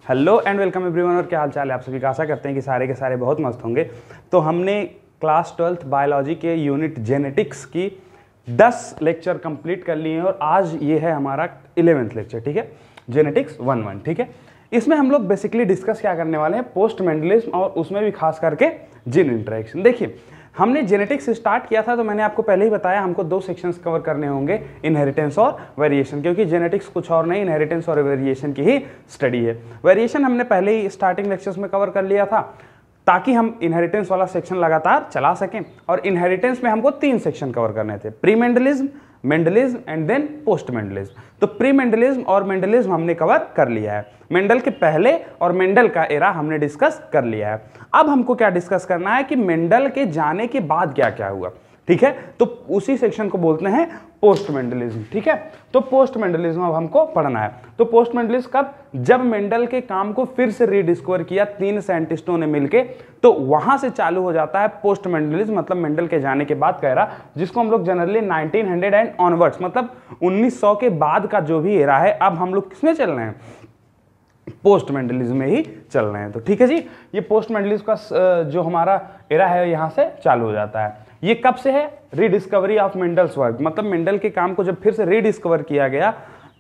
Hello and welcome everyone. और क्या हाल चाल है आप सभी का। आशा करते हैं कि सारे के सारे बहुत मस्त होंगे। तो हमने क्लास 12th बायोलॉजी के यूनिट जेनेटिक्स की 10 लेक्चर कंप्लीट कर लिए हैं और आज ये है हमारा 11th लेक्चर। ठीक है, जेनेटिक्स 1-1। ठीक है, इसमें हम लोग बेसिकली डिस्कस क्या करने वाले हैं, पोस्ट मेंडलिज्म और उसमें भी खास करके जीन इंटरेक्शन। देखिए, हमने जेनेटिक्स स्टार्ट किया था तो मैंने आपको पहले ही बताया हमको 2 सेक्शंस कवर करने होंगे, इनहेरिटेंस और वेरिएशन, क्योंकि जेनेटिक्स कुछ और नहीं, इनहेरिटेंस और वेरिएशन की ही स्टडी है। वेरिएशन हमने पहले ही स्टार्टिंग लेक्चर्स में कवर कर लिया था ताकि हम इनहेरिटेंस वाला सेक्शन लगातार चला सकें। और इनहेरिटेंस में हमको 3 सेक्शन कवर करने थे, pre Mendelism, Mendelism and then post Mendelism. तो प्री मेंडलिज्म और मेंडलिज्म हमने कवर कर लिया है। मेंडल के पहले और मेंडल का एरा हमने डिस्कस कर लिया है। अब हमको क्या डिस्कस करना है कि मेंडल के जाने के बाद क्या क्या हुआ। ठीक है, तो उसी सेक्शन को बोलते हैं पोस्ट मेंडलिज्म। ठीक है, तो पोस्ट मेंडलिज्म अब हमको पढ़ना है। तो पोस्ट मेंडलिज्म कब, जब मेंडल के काम को फिर से रीडिस्कवर किया 3 साइंटिस्टों ने मिलके, तो वहां से चालू हो जाता है पोस्ट मेंडलिज्म, मतलब मेंडल के जाने के बाद का एरा, जिसको हम लोग जनरली 1900 एंड ऑनवर्ड्स, मतलब 1900 के बाद का जो भी एरा है, अब हम लोग किसमें चल रहे हैं, पोस्ट मेंडलिज्म में ही चल रहे हैं। तो ठीक है जी, ये पोस्ट मेंडलिज्म का जो हमारा एरा है यहां से चालू हो जाता है। ये कब से है, रीडिस्कवरी ऑफ मेंडल्स वर्क, मतलब मेंडल के काम को जब फिर से रीडिस्कवर किया गया,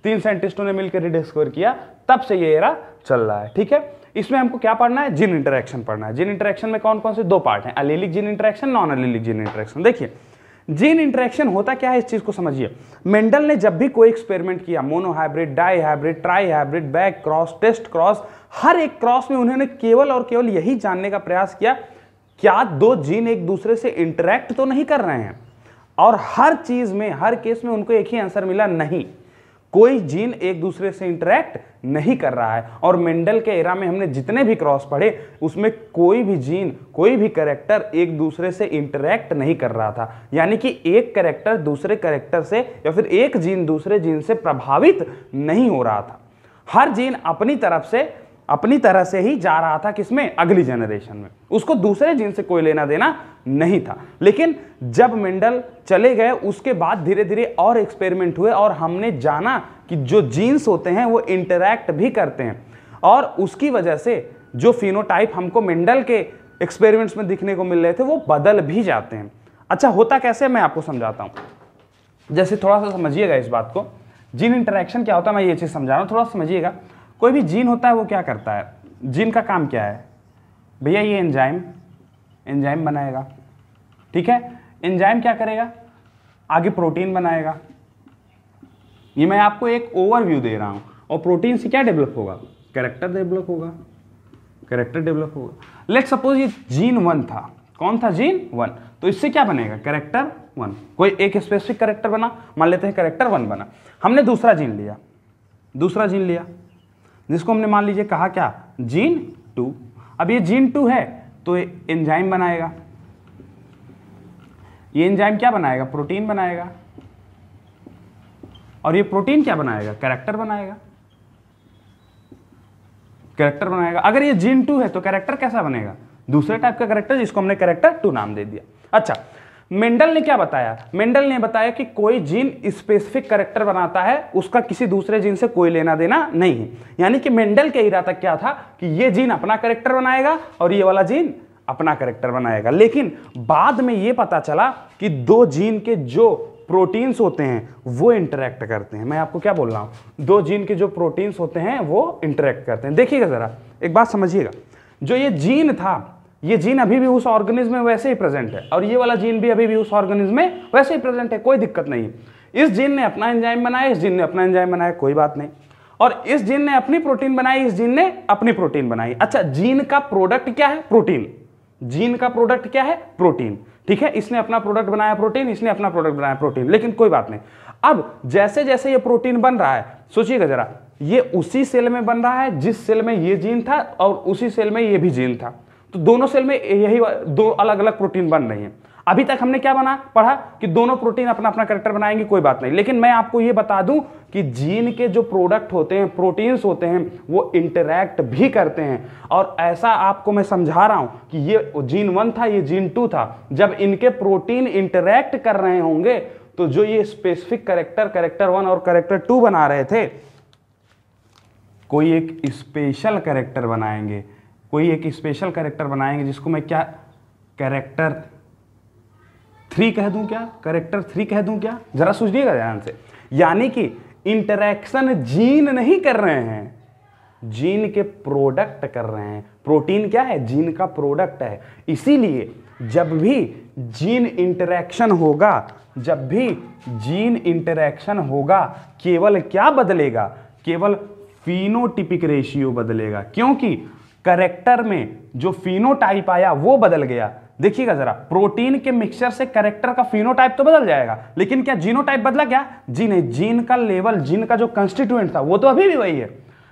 3 साइंटिस्टों ने मिलकर रीडिस्कवर किया, तब से ये एरा चल रहा है। ठीक है, इसमें हमको क्या पढ़ना है, जीन इंटरेक्शन पढ़ना है। जीन इंटरेक्शन में कौन कौन से 2 पार्ट हैं, allelic gene interaction, non allelic gene interaction. देखिए, जीन इंटरेक्शन होता क्या है, इस चीज को समझिए। मेंडल ने जब भी कोई एक्सपेरिमेंट किया, monohybrid, dihybrid, trihybrid, back cross, test cross, हर एक क्रॉस में उन्होंने केवल और केवल यही जानने का प्रयास किया, क्या 2 जीन एक दूसरे से इंटरेक्ट तो नहीं कर रहे हैं। और हर चीज में, हर केस में उनको एक ही आंसर मिला, नहीं, कोई जीन एक दूसरे से इंटरेक्ट नहीं कर रहा है। और मेंडल के एरा में हमने जितने भी क्रॉस पढ़े, उसमें कोई भी जीन, कोई भी कैरेक्टर एक दूसरे से इंटरेक्ट नहीं कर रहा था। यानी कि एक कैरेक्टर दूसरे कैरेक्टर से या फिर एक जीन दूसरे जीन से प्रभावित नहीं हो रहा था। हर जीन अपनी तरह से ही जा रहा था, किसमें, अगली जनरेशन में, उसको दूसरे जीन से कोई लेना देना नहीं था। लेकिन जब मेंडल चले गए, उसके बाद धीरे धीरे और एक्सपेरिमेंट हुए और हमने जाना कि जो जीन्स होते हैं वो इंटरैक्ट भी करते हैं, और उसकी वजह से जो फिनोटाइप हमको मेंडल के एक्सपेरिमेंट्स में दिखने को मिल रहे थे वो बदल भी जाते हैं। अच्छा, होता कैसे, मैं आपको समझाता हूं। जैसे थोड़ा सा समझिएगा इस बात को, जीन इंटरेक्शन क्या होता है, मैं ये चीज समझा रहा हूं, थोड़ा समझिएगा। कोई भी जीन होता है वो क्या करता है, जीन का काम क्या है भैया, ये एंजाइम बनाएगा। ठीक है, एंजाइम क्या करेगा, आगे प्रोटीन बनाएगा। ये मैं आपको एक ओवरव्यू दे रहा हूं। और प्रोटीन से क्या डेवलप होगा, कैरेक्टर डेवलप होगा। लेट्स सपोज ये जीन 1 था, कौन था, जीन 1, तो इससे क्या बनेगा, कैरेक्टर 1। कोई एक स्पेसिफिक कैरेक्टर बना, मान लेते हैं कैरेक्टर 1 बना। हमने दूसरा जीन लिया जिसको हमने मान लीजिए कहा क्या, जीन 2। अब ये जीन 2 है तो एंजाइम बनाएगा। ये एंजाइम क्या बनाएगा, प्रोटीन बनाएगा। और ये प्रोटीन क्या बनाएगा, कैरेक्टर बनाएगा। अगर ये जीन 2 है तो कैरेक्टर कैसा बनेगा, दूसरे टाइप का कैरेक्टर, जिसको हमने कैरेक्टर 2 नाम दे दिया। अच्छा, मेंडल ने क्या बताया, मेंडल ने बताया कि कोई जीन स्पेसिफिक कैरेक्टर बनाता है, उसका किसी दूसरे जीन से कोई लेना देना नहीं है। यानी कि मेंडल के इरादा तक क्या था कि ये जीन अपना कैरेक्टर बनाएगा और ये वाला जीन अपना कैरेक्टर बनाएगा। लेकिन बाद में ये पता चला कि 2 जीन के जो प्रोटीन्स होते हैं वो इंटरेक्ट करते हैं। मैं आपको क्या बोल रहा हूं, 2 जीन के जो प्रोटीन्स होते हैं वो इंटरेक्ट करते हैं। देखिएगा जरा, एक बात समझिएगा, जो ये जीन था, ये जीन अभी भी उस ऑर्गेनिज्म में वैसे ही प्रेजेंट है, और ये वाला जीन भी अभी भी उस ऑर्गेनिज्म में वैसे ही प्रेजेंट है, कोई दिक्कत नहीं। इस जीन ने अपना एंजाइम बनाया, इस जीन ने अपना एंजाइम बनाया, कोई बात नहीं। और इस जीन ने अपनी प्रोटीन बनाई, इस जीन ने अपनी प्रोटीन बनाई। अच्छा, जीन का प्रोडक्ट क्या है, प्रोटीन। जीन का प्रोडक्ट क्या है, प्रोटीन। ठीक है, इसने अपना प्रोडक्ट बनाया प्रोटीन, इसने अपना प्रोडक्ट बनाया प्रोटीन, लेकिन कोई बात नहीं। अब जैसे जैसे ये प्रोटीन बन रहा है, सोचिएगा जरा, ये उसी सेल में बन रहा है जिस सेल में ये जीन था, और उसी सेल में ये भी जीन था, तो दोनों सेल में यही 2 अलग अलग प्रोटीन बन रही हैं। अभी तक हमने क्या पढ़ा कि दोनों प्रोटीन अपना अपना कैरेक्टर बनाएंगे, कोई बात नहीं। लेकिन मैं आपको यह बता दूं कि जीन के जो प्रोडक्ट होते हैं, प्रोटीन्स होते हैं, वो इंटरैक्ट भी करते हैं। और ऐसा आपको मैं समझा रहा हूं कि ये जीन 1 था, ये जीन 2 था, जब इनके प्रोटीन इंटरैक्ट कर रहे होंगे तो जो ये स्पेसिफिक कैरेक्टर 1 और कैरेक्टर 2 बना रहे थे, कोई एक स्पेशल कैरेक्टर बनाएंगे, कोई एक स्पेशल कैरेक्टर बनाएंगे जिसको मैं क्या कैरेक्टर 3 कह दूं, क्या कैरेक्टर 3 कह दूं क्या, जरा सोचिएगा ध्यान से। यानी कि इंटरेक्शन जीन नहीं कर रहे हैं, जीन के प्रोडक्ट कर रहे हैं। प्रोटीन क्या है, जीन का प्रोडक्ट है। इसीलिए जब भी जीन इंटरेक्शन होगा, जब भी जीन इंटरेक्शन होगा, केवल क्या बदलेगा, केवल फिनोटिपिक रेशियो बदलेगा, क्योंकि कैरेक्टर में जो फिनोटाइप आया वो बदल गया। देखिएगा जरा, प्रोटीन के मिक्सचर से कैरेक्टर का फिनोटाइप तो बदल जाएगा, लेकिन क्या जीनोटाइप बदला क्या, जी नहीं, जीन का लेवल, जीन का जो कंस्टिट्यूएंट था वो तो अभी भी वही है,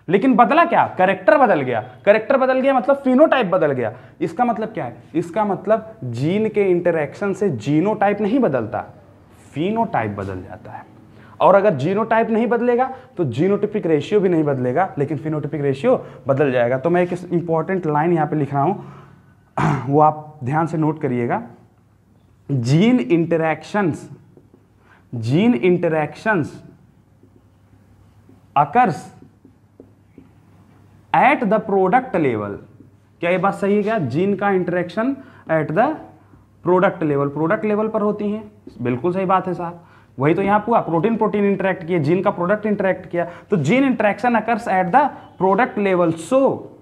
लेकिन बदला क्या, कैरेक्टर बदल गया। कैरेक्टर बदल गया मतलब फिनोटाइप बदल गया। इसका मतलब क्या है, इसका मतलब जीन के इंटरेक्शन से जीनोटाइप नहीं बदलता, फिनोटाइप बदल जाता है। और अगर जीनोटाइप नहीं बदलेगा तो जीनोटिपिक रेशियो भी नहीं बदलेगा, लेकिन फिनोटिपिक रेशियो बदल जाएगा। तो मैं एक इंपॉर्टेंट लाइन यहां पे लिख रहा हूं, वो आप ध्यान से नोट करिएगा। Gene interactions occurs at the product level. क्या ये बात सही है क्या, जीन का interaction at the product level पर होती है? बिल्कुल सही बात है साहब, वही तो यहां हुआ, प्रोटीन इंटरेक्ट किया, जीन का प्रोडक्ट इंटरेक्ट किया, तो gene interaction occurs at the product level, so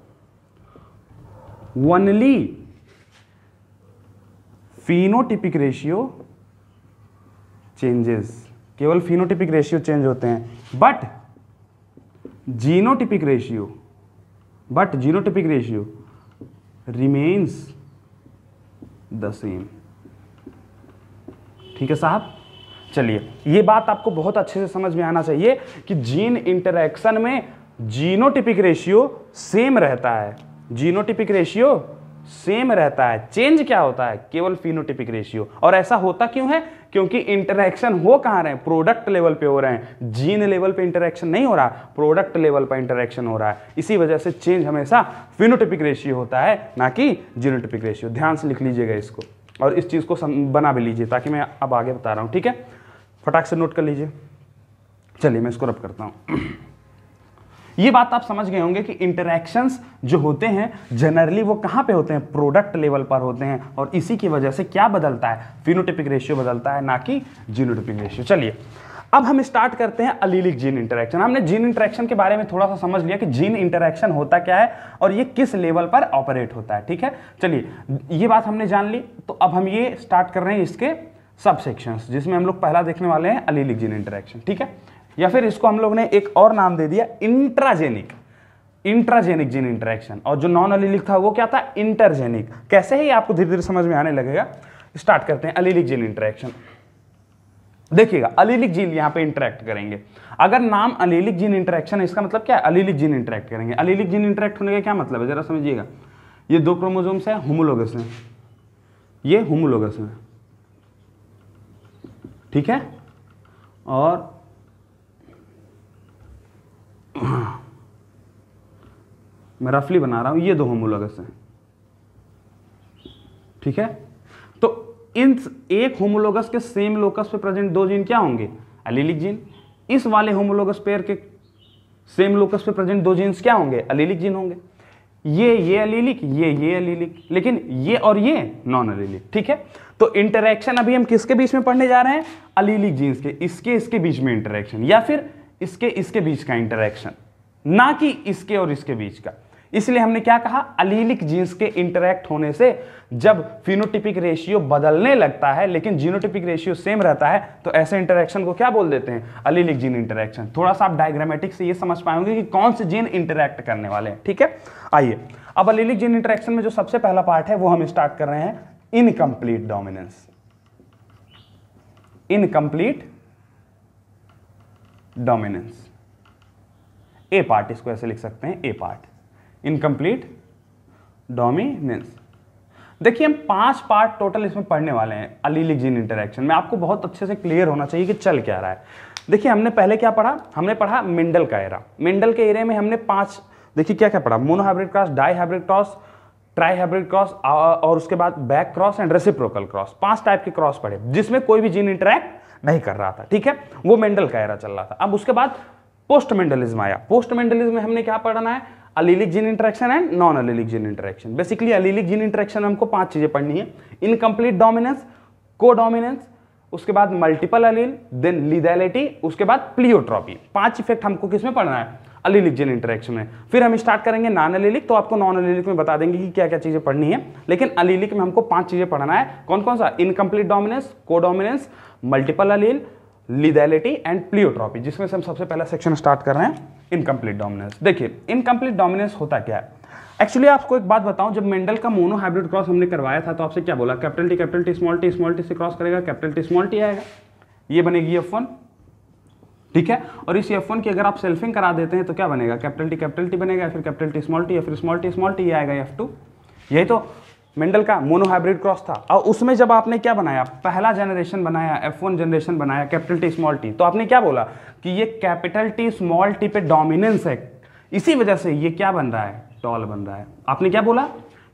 only phenotypic ratio changes, केवल फिनोटिपिक रेशियो चेंज होते हैं, but genotypic ratio remains the same. ठीक है साहब, चलिए ये बात आपको बहुत अच्छे से समझ में आना चाहिए कि जीन इंटरैक्शन में जीनोटिपिक रेशियो सेम रहता है, जीनोटिपिक रेशियो सेम रहता है, चेंज क्या होता है, केवल फिनोटिपिक रेशियो। और ऐसा होता क्यों है, क्योंकि इंटरैक्शन हो कहां रहे हैं, प्रोडक्ट लेवल पे हो रहे हैं, जीन लेवल पे इंटरैक्शन नहीं हो रहा, प्रोडक्ट लेवल पे इंटरैक्शन हो रहा है। इसी वजह से चेंज हमेशा फिनोटिपिक रेशियो होता है, ना कि जीनोटिपिक रेशियो। ध्यान से लिख लीजिएगा इसको, और इस चीज को बना भी लीजिए, ताकि मैं अब आगे बता रहा हूं। ठीक है, फटाक से नोट कर लीजिए। चलिए मैं इसको रब करता हूं। ये बात आप समझ गए होंगे कि इंटरैक्शंस जो होते हैं जनरली वो कहां पे होते हैं, प्रोडक्ट लेवल पर होते हैं, और इसी की वजह से क्या बदलता है, फिनोटिपिक रेशियो बदलता है, ना कि जीनोटिपिक रेशियो। चलिए अब हम स्टार्ट करते हैं अलीलिक जीन इंटरैक्शन। हमने जीन इंटरैक्शन के बारे में थोड़ा सा समझ लिया कि जीन इंटरैक्शन होता क्या है और ये किस लेवल पर ऑपरेट होता है। ठीक है, चलिए ये बात हमने जान ली, तो अब हम ये स्टार्ट कर रहे हैं इसके सब सेक्शंस, जिसमें हम लोग पहला देखने वाले हैं अलीलिक जीन इंटरैक्शन। ठीक है, या फिर इसको हम लोग ने एक और नाम दे दिया इंट्राजेनिक जीन इंटरैक्शन, और जो नॉन अलीलिक था वो क्या था, इंटरजेनिक। कैसे है आपको धीरे धीरे समझ में आने लगेगा। स्टार्ट करते हैं अलीलिक जीन इंटरैक्शन। देखिएगा अलीलिक जीन यहां पे इंटरैक्ट करेंगे। अगर नाम अलीलिक जीन इंटरैक्शन है, इसका मतलब क्या है, अलीलिक जीन इंटरैक्ट करेंगे। अलीलिक जीन इंटरैक्ट होने का क्या मतलब है, जरा समझिएगा। ये 2 क्रोमोसोम्स है, होमोलोगस है, ये होमोलोगस है, ठीक है, और मैं रफली बना रहा हूं, ये 2 होमोलोगस हैं। ठीक है, तो इन एक होमोलोगस के सेम लोकस पे प्रेजेंट 2 जीन क्या होंगे, अलीलिक जीन। इस वाले होमोलोगस पेयर के सेम लोकस पे प्रेजेंट 2 जीन्स क्या होंगे, अलीलिक जीन होंगे। ये अलीलिक, ये अलीलिक, लेकिन ये और ये नॉन अलीलिक। ठीक है, तो इंटरैक्शन अभी हम किसके बीच में पढ़ने जा रहे हैं, अलीलिक जीन्स के, इसके बीच में इंटरैक्शन, या फिर इसके बीच का इंटरैक्शन, ना कि इसके और इसके बीच का। इसलिए हमने क्या कहा, अलीलिक जीन्स के इंटरैक्ट होने से जब फिनोटिपिक रेशियो बदलने लगता है लेकिन जीनोटिपिक रेशियो सेम रहता है, तो ऐसे इंटरैक्शन को क्या बोल देते हैं, अलीलिक जीन इंटरैक्शन। थोड़ा सा आप डायग्रामेटिक से ये समझ पाएंगे कि कौन से जीन इंटरैक्ट करने वाले हैं। ठीक है, आइए अब अलीलिक जीन इंटरैक्शन में जो सबसे पहला पार्ट है वो हम स्टार्ट कर रहे हैं, इनकम्प्लीट डोमिनेंस। इनकम्प्लीट डोमिनेंस, ए पार्ट, इसको ऐसे लिख सकते हैं, ए पार्ट, इनकम्प्लीट डोमिनेंस। देखिए हम 5 पार्ट टोटल इसमें पढ़ने वाले हैं अलीलिक जीन इंटरैक्शन में। आपको बहुत अच्छे से क्लियर होना चाहिए कि चल क्या रहा है। देखिए हमने पहले क्या पढ़ा, हमने पढ़ा मेंडल का एरा। मेंडल के एरे में हमने 5, देखिए क्या क्या पढ़ा, monohybrid cross, dihybrid cross, trihybrid cross, और उसके बाद back cross and reciprocal cross. 5 type के क्रॉस पढ़े जिसमें कोई भी जीन इंटरैक्ट नहीं कर रहा था। ठीक है, वो मेंडल का एरा चल रहा था। अब उसके बाद पोस्ट मेंडलिज्म आया। पोस्ट मेंडलिज्म में हमने क्या पढ़ना है, allelic gene interaction and non allelic gene interaction. Basically allelic gene interaction में हमको 5 चीजें पढ़नी है, इनकम्प्लीट डोमिनेंस, को डोमिनेंस, उसके बाद मल्टीपल अलील, देन लीथैलिटी, उसके बाद प्लियोट्रॉपी। 5 इफेक्ट हमको किसमें पढ़ना है, अलीलिक जीन इंटरेक्शन में। फिर हम स्टार्ट करेंगे नॉन अलीलिक, तो आपको नॉन अलीलिक में बता देंगे कि क्या क्या चीजें पढ़नी है, लेकिन अलीलिक में हमको 5 चीजें पढ़ना है। कौन कौन सा, इनकम्प्लीट डोमिनेंस, को dominance, multiple Aleel, लीथैलिटी and pleiotropy, जिसमें से हम सबसे पहला सेक्शन स्टार्ट कर रहे हैं इनकम्प्लीट डोमिनेंस। देखिए इनकम्प्लीट डोमिनेंस होता क्या है। एक्चुअली आपको एक बात बताऊं, जब मेंडल का मोनो हाइब्रिड क्रॉस हमने करवाया था तो आपसे क्या बोला, कैपिटल टी स्मॉल टी से क्रॉस करेगा, कैपिटल टी स्मॉल टी आएगा, ये बनेगी F1, ठीक है। और इस F1 की अगर आप सेल्फिंग करा देते हैं तो क्या बनेगा, कैपिटल टी बनेगा, फिर कैपिटल टी स्मॉल टी, या फिर स्मॉल टी आएगा F2। यही तो मेंडल का मोनो हाइब्रिड क्रॉस था। और उसमें जब आपने क्या बनाया, पहला जनरेशन बनाया, F1 जनरेशन बनाया, कैपिटल टी स्मॉल टी, तो आपने क्या बोला कि ये कैपिटल टी स्मॉल टी पे डोमिनेंस है, इसी वजह से ये क्या बन रहा है, टॉल बन रहा है। आपने क्या बोला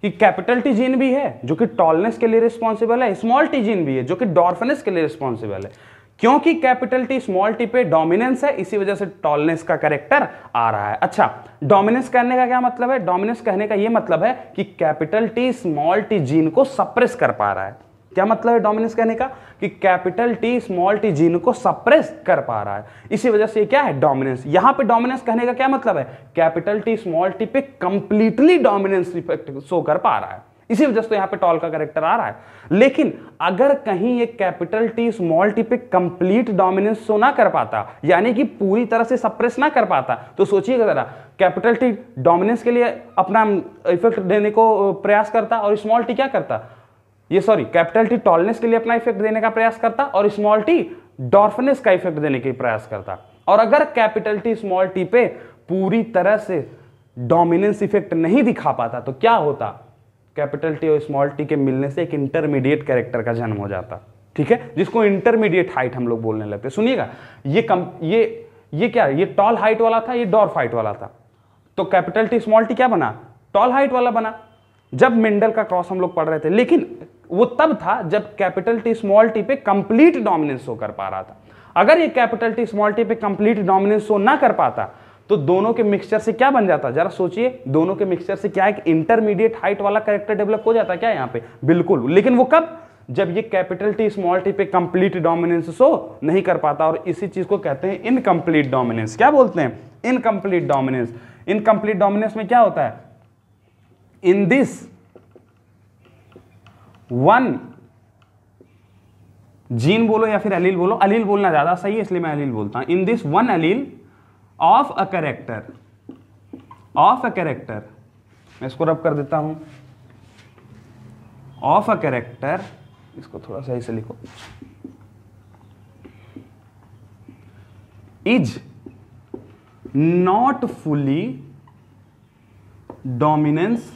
कि कैपिटल टी जीन भी है जो कि टॉलनेस के लिए रिस्पॉन्सिबल है, स्मॉल टी जीन भी है जो कि डॉर्फनेस के लिए रिस्पॉन्सिबल है। क्योंकि कैपिटल टी स्मॉल टी पे डोमिनेंस है, इसी वजह से टॉलनेस का कैरेक्टर आ रहा है। अच्छा, डोमिनेंस कहने का क्या मतलब है, डोमिनेंस कहने का ये मतलब है कि capital T small T gene को सप्रेस कर पा रहा है। क्या मतलब है डोमिनेंस कहने का, कि capital T small T gene को सप्रेस कर पा रहा है, इसी वजह से क्या है डोमिनेंस। यहां पे डोमिनेंस कहने का क्या मतलब है, कैपिटल टी स्मॉल टी पे कंप्लीटली डोमिनेंस इफेक्ट शो कर पा रहा है, इसी वजह से यहां पे टॉल का कैरेक्टर आ रहा है। लेकिन अगर कहीं ये कैपिटल टी स्मॉल टी पे कंप्लीट डोमिनेंस शो ना कर पाता, यानी कि पूरी तरह से सप्रेस ना कर पाता, तो सोचिएगा जरा, कैपिटल टी डोमिनेंस के लिए अपना इफेक्ट देने को प्रयास करता और स्मॉल टी क्या करता, ये सॉरी कैपिटल टी टॉलनेस के लिए अपना इफेक्ट देने का प्रयास करता और स्मॉल टी डॉर्फनेस का इफेक्ट देने के प्रयास करता। और अगर कैपिटल टी स्मॉल टी पे पूरी तरह से डोमिनेंस इफेक्ट नहीं दिखा पाता तो क्या होता, कैपिटल टी और स्मॉल टी के मिलने से एक इंटरमीडिएट कैरेक्टर का जन्म हो जाता, ठीक है, जिसको इंटरमीडिएट हाइट हम लोग बोलने लगते। सुनिएगा, ये क्या, ये टॉल हाइट वाला था, ये डॉर्फ हाइट वाला था, तो कैपिटल टी स्मॉल टी क्या बना, टॉल हाइट वाला बना जब मेंडल का क्रॉस हम लोग पढ़ रहे थे। लेकिन वो तब था जब कैपिटल टी स्मॉल टी पे कंप्लीट डोमिनेंस शो कर पा रहा था। अगर ये कैपिटल टी स्मॉल टी पे कंप्लीट डोमिनेंस शो ना कर पाता तो दोनों के मिक्सचर से क्या बन जाता, जरा सोचिए, दोनों के मिक्सचर से क्या एक इंटरमीडिएट हाइट वाला कैरेक्टर डेवलप हो जाता क्या यहाँ पे, बिल्कुल। लेकिन वो कब, जब ये कैपिटल टी स्मॉल टी पे कंप्लीट डोमिनेंस शो नहीं कर पाता, और इसी चीज को कहते हैं इनकम्प्लीट डोमिनेंस। क्या बोलते हैं, इनकम्प्लीट डोमिनेंस। इनकम्प्लीट डोमिनेंस में क्या होता है, इन दिस वन जीन बोलो या फिर अलील बोलो, अलील बोलना ज्यादा सही है इसलिए मैं अलील बोलता हूं। In this one Aleel of a character, मैं इसको रब कर देता हूं, ऑफ अ कैरेक्टर, इसको थोड़ा सही से लिखो, is not fully dominance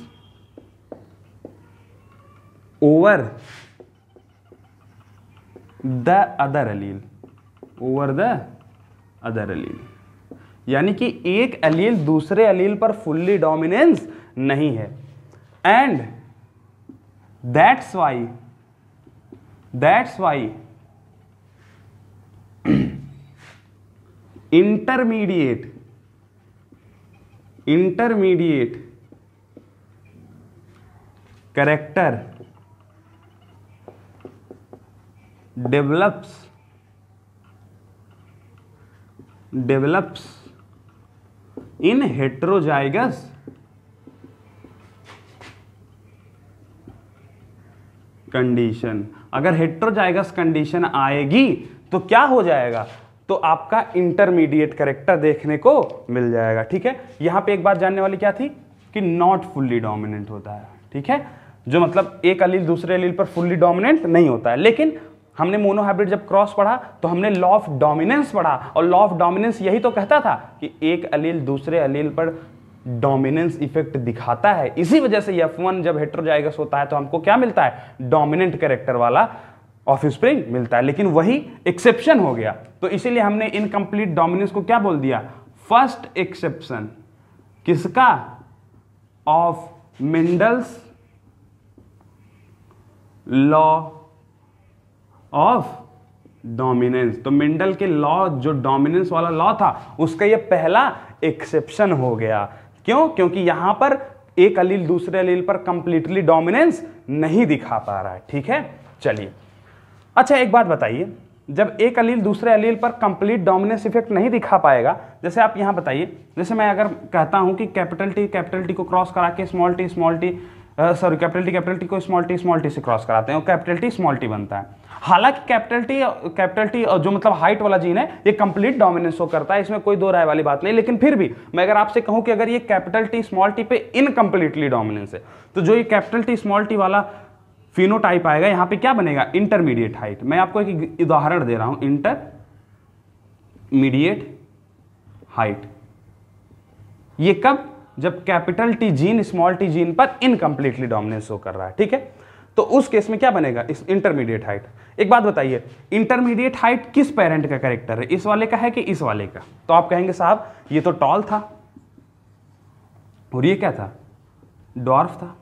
over the other allele, over the other allele, यानी कि एक अलील दूसरे अलील पर फुल्ली डोमिनेंस नहीं है। And that's why intermediate character develops in heterozygous condition. अगर हेट्रोजाइगस कंडीशन आएगी तो क्या हो जाएगा, तो आपका इंटरमीडिएट कैरेक्टर देखने को मिल जाएगा, ठीक है। यहां पे एक बात जानने वाली क्या थी कि नॉट फुल्ली डोमिनेंट होता है, ठीक है, जो मतलब एक अलील दूसरे अलील पर फुल्ली डोमिनेंट नहीं होता है। लेकिन हमने मोनो हाइब्रिड जब क्रॉस पढ़ा तो हमने लॉ ऑफ डोमिनेंस पढ़ा, और लॉ ऑफ डोमिनेंस यही तो कहता था कि एक अलील दूसरे अलील पर डोमिनेंस इफेक्ट दिखाता है। इसी वजह से F1 जब हेट्रोजाइगस होता है तो हमको क्या मिलता है, डोमिनेंट कैरेक्टर वाला ऑफस्प्रिंग मिलता है। लेकिन वही एक्सेप्शन हो गया, तो इसीलिए हमने इनकम्प्लीट डोमिनेंस को क्या बोल दिया, फर्स्ट एक्सेप्शन। किसका, of Mendel's law of dominance. तो मेंडल के लॉ, जो डोमिनेंस वाला लॉ था, उसका ये पहला एक्सेप्शन हो गया। क्यों? क्योंकि यहां पर एक अलील दूसरे अलील पर कंप्लीटली डोमिनेंस नहीं दिखा पा रहा है। ठीक है, चलिए। अच्छा, एक बात बताइए, जब एक अलील दूसरे अलील पर कंप्लीट डोमिनेंस इफेक्ट नहीं दिखा पाएगा, जैसे आप यहां बताइए, जैसे मैं अगर कहता हूं कि कैपिटल टी को क्रॉस करा के स्मॉल टी कैपिटल टी को स्मॉल टी से क्रॉस कराते हैं और कैपिटल टी स्मॉल टी बनता है। हालांकि कैपिटल टी जो मतलब हाइट वाला जीन है, ये कंप्लीट डोमिनेंस शो करता है, इसमें कोई दो राय वाली बात नहीं। लेकिन फिर भी मैं अगर आपसे कहूं कि अगर ये कैपिटल टी स्मॉल टी पे इनकम्प्लीटली डोमिनेंस है, तो जो ये कैपिटल टी स्मॉल टी वाला फिनोटाइप आएगा, यहां पे क्या बनेगा? Intermediate height. मैं आपको एक उदाहरण दे रहा हूं, इंटरमीडिएट हाइट। ये कब? जब capital T gene small T gene पर इनकम्प्लीटली डोमिनेंस शो कर रहा है। ठीक है, तो उस केस में क्या बनेगा? इस इंटरमीडिएट हाइट। एक बात बताइए, इंटरमीडिएट हाइट किस पेरेंट का कैरेक्टर है? इस वाले का है कि इस वाले का? तो आप कहेंगे साहब ये तो टॉल था और ये क्या था? डॉर्फ था।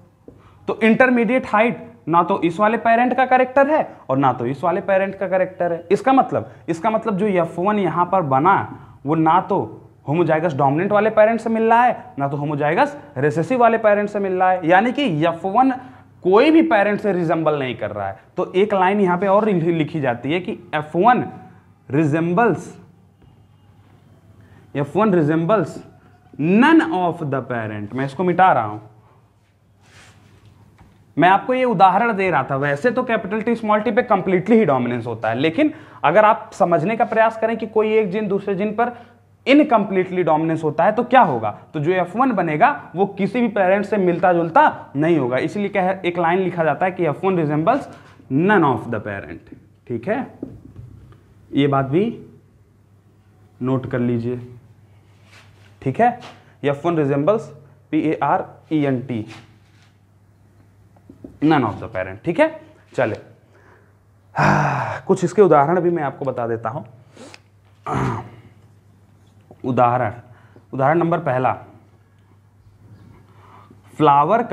तो इंटरमीडिएट हाइट ना तो इस वाले पेरेंट का कैरेक्टर है और ना तो इस वाले पेरेंट का कैरेक्टर है। इसका मतलब जो F1 यहां पर बना, वो ना तो होमोजाइगस डोमिनेंट वाले पेरेंट से मिल रहा है, ना तो होमोजाइगस रिसेसिव वाले पेरेंट से मिल रहा है। यानी कि F1 कोई भी पेरेंट से रिजेंबल नहीं कर रहा है। तो एक लाइन यहां पे और लिखी जाती है कि F1 resembles none of the parent. मैं इसको मिटा रहा हूं, मैं आपको ये उदाहरण दे रहा था। वैसे तो कैपिटल टी स्मॉल टी पे कंप्लीटली ही डोमिनेंस होता है, लेकिन अगर आप समझने का प्रयास करें कि कोई एक जीन दूसरे जीन पर इनकम्प्लीटली डोमिनेंस होता है तो क्या होगा, तो जो F1 बनेगा वो किसी भी पेरेंट से मिलता जुलता नहीं होगा। इसलिए एक लाइन लिखा जाता है कि F1 resembles none of the parent. ठीक है, ये बात भी नोट कर लीजिए। ठीक है, F1 resembles PARENT none of the parent. ठीक है, चले कुछ इसके उदाहरण भी मैं आपको बता देता हूं। उदाहरण नंबर पहला, फ्लावर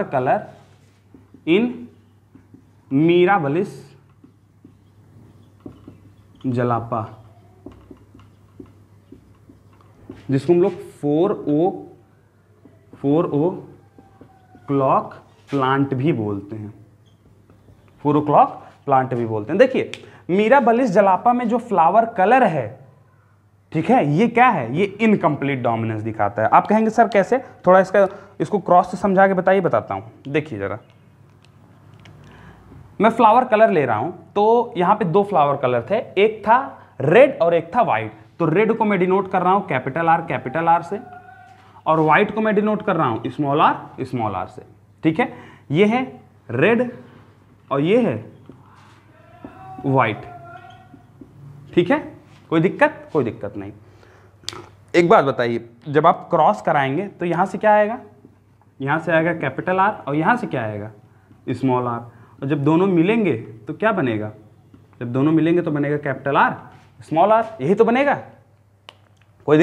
कलर इन मिराबलिस जलापा, जिसको हम लोग 4 o'clock प्लांट भी बोलते हैं। 4 o'clock प्लांट भी बोलते हैं। देखिए, मिराबलिस जलापा में जो फ्लावर कलर है, ठीक है, ये क्या है? ये इनकम्प्लीट डोमिनेंस दिखाता है। आप कहेंगे सर कैसे? थोड़ा इसको क्रॉस से समझा के बताइए, बताता हूं। देखिए जरा, मैं फ्लावर कलर ले रहा हूं, तो यहां पे 2 फ्लावर कलर थे, एक था रेड और एक था व्हाइट। तो रेड को मैं डिनोट कर रहा हूं कैपिटल आर से, और व्हाइट को मैं डिनोट कर रहा हूं स्मॉल आर से। ठीक है, ये है रेड और ये है व्हाइट। ठीक है, कोई दिक्कत नहीं। एक बात बताइए, जब आप क्रॉस कराएंगे तो यहां से क्या आएगा? यहां से आएगा कैपिटल आर और यहां से क्या आएगा? Small R. और जब दोनों मिलेंगे तो क्या बनेगा? जब दोनों मिलेंगे तो बनेगा कैपिटल आर स्मॉल आर, यही तो बनेगा। कोई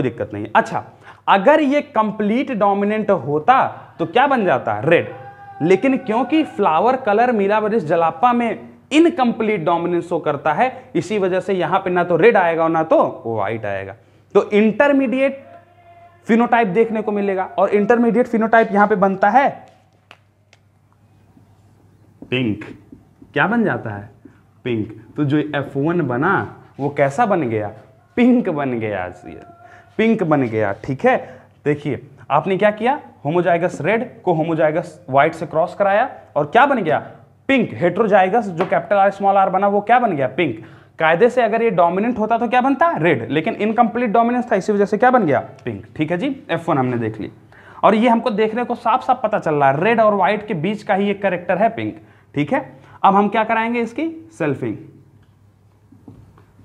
दिक्कत नहीं। अच्छा, अगर ये कंप्लीट डोमिनेंट होता तो क्या बन जाता? रेड। लेकिन क्योंकि फ्लावर कलर मिराबलिस जलापा में इनकम्प्लीट डोमिनेंस शो करता है, इसी वजह से यहां पे ना तो रेड आएगा और ना तो व्हाइट आएगा। तो इंटरमीडिएट फिनोटाइप देखने को मिलेगा, और इंटरमीडिएट फिनोटाइप यहां पे बनता है पिंक। क्या बन जाता है? पिंक। तो जो F1 बना वो कैसा बन गया? पिंक बन गया। पिंक बन गया। ठीक है, देखिए आपने क्या किया? होमोजाइगस रेड को होमोजाइगस व्हाइट से क्रॉस कराया और क्या बन गया? पिंक। हेट्रोजाइगस जो कैपिटल आर स्मॉल आर बना वो क्या बन गया? पिंक। कायदे से अगर ये डोमिनेंट होता तो क्या बनता? रेड। लेकिन इनकम्प्लीट डोमिनेंस था, इसी वजह से क्या बन गया? पिंक। ठीक है जी, F1 हमने देख ली, और ये हमको देखने को साफ साफ पता चल रहा है रेड और व्हाइट के बीच का ही एक कैरेक्टर है पिंक। ठीक है, अब हम क्या कराएंगे? इसकी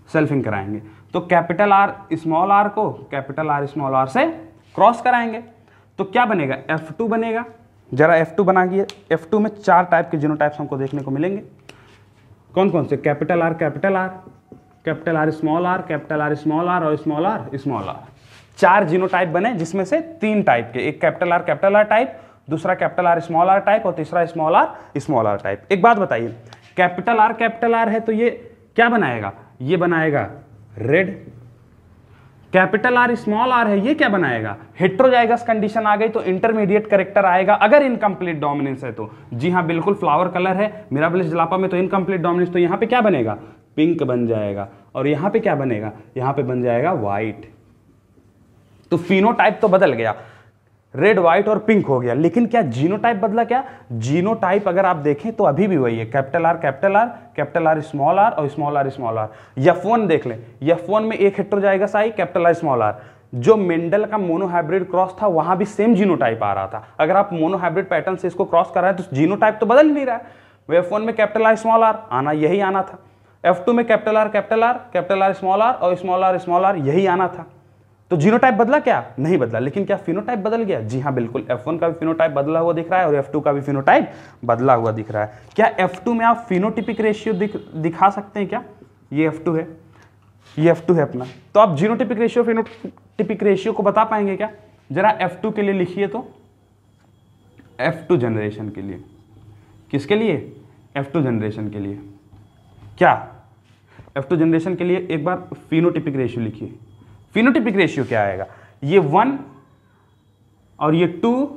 सेल्फिंग कराएंगे। तो कैपिटल आर स्मॉल आर को कैपिटल आर स्मॉल आर से क्रॉस कराएंगे तो क्या बनेगा? F2 बनेगा। जरा F2 बना दिए। F2 में 4 टाइप के जीनोटाइप्स हमको देखने को मिलेंगे। कौन कौन से? Capital R small R, capital R small R और स्मॉल आर। 4 जीनोटाइप बने, जिसमें से 3 टाइप के, एक कैपिटल आर टाइप, दूसरा capital R small R type और तीसरा स्मॉल आर टाइप। एक बात बताइए, कैपिटल आर है तो ये क्या बनाएगा, ये बनाएगा red. Capital R small R है, ये क्या बनाएगा, हेट्रोजाइगस कंडीशन आ गई तो इंटरमीडिएट कैरेक्टर आएगा अगर इनकम्प्लीट डोमिनेंस है तो। जी हाँ बिल्कुल, फ्लावर कलर है मिराबिलिस जलापा में तो इनकम्प्लीट डोमिनेंस, तो यहाँ पे क्या बनेगा, पिंक बन जाएगा, और यहाँ पे क्या बनेगा, यहाँ पे बन जाएगा व्हाइट। तो फिनोटाइप तो बदल गया, रेड व्हाइट और पिंक हो गया, लेकिन क्या जीनोटाइप बदला, क्या जीनोटाइप अगर आप देखें तो अभी भी वही है, कैपिटल आर स्मॉल आर और स्मॉल आर। F1 देख लें, F1 में एक हेट्रोजाइगस आई कैपिटल आर स्मॉल आर। जो मेंडल का मोनोहाइब्रिड क्रॉस था वहां भी सेम जीनोटाइप आ रहा था। अगर आप मोनोहाइब्रिड पैटर्न से इसको क्रॉस कर रहे हैं तो जीनोटाइप तो बदल नहीं रहा है। F1 में कैपिटल आर स्मॉल आर आना यही आना था, F2 में कैपिटल आर स्मॉल आर और स्मॉल आर यही आना था। तो जीनोटाइप बदला क्या, नहीं बदला, लेकिन क्या फिनोटाइप बदल गया, जी हाँ बिल्कुल, F1 का भी फिनोटाइप बदला हुआ दिख रहा है और F2 का भी फिनोटाइप बदला हुआ दिख रहा है। क्या F2 में आप फिनोटिपिक रेशियो दिखा सकते हैं क्या, ये F2 है, ये F2 है अपना, तो आप जीनोटिपिक रेशियो फिनोटिपिक रेशियो को बता पाएंगे क्या, जरा F2 के लिए लिखिए तो, F2 जनरेशन के लिए, किसके लिए, F2 जनरेशन के लिए, क्या F2 जनरेशन के लिए एक बार फिनोटिपिक रेशियो लिखिए। फिनोटिपिक रेशियो क्या आएगा, ये 1 और ये 2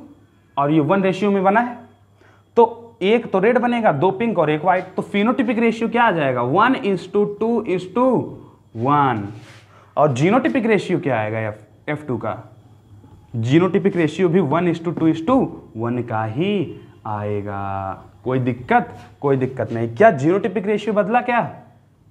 और ये 1 रेशियो में बना है, तो एक तो रेड बनेगा, 2 पिंक और 1 व्हाइट, तो फिनोटिपिक रेशियो क्या आ जाएगा, 1:2:1। और जीनोटिपिक रेशियो क्या आएगा F2 का, जीनोटिपिक रेशियो भी 1:2:1 का ही आएगा। कोई दिक्कत नहीं। क्या जीनोटिपिक रेशियो बदला क्या,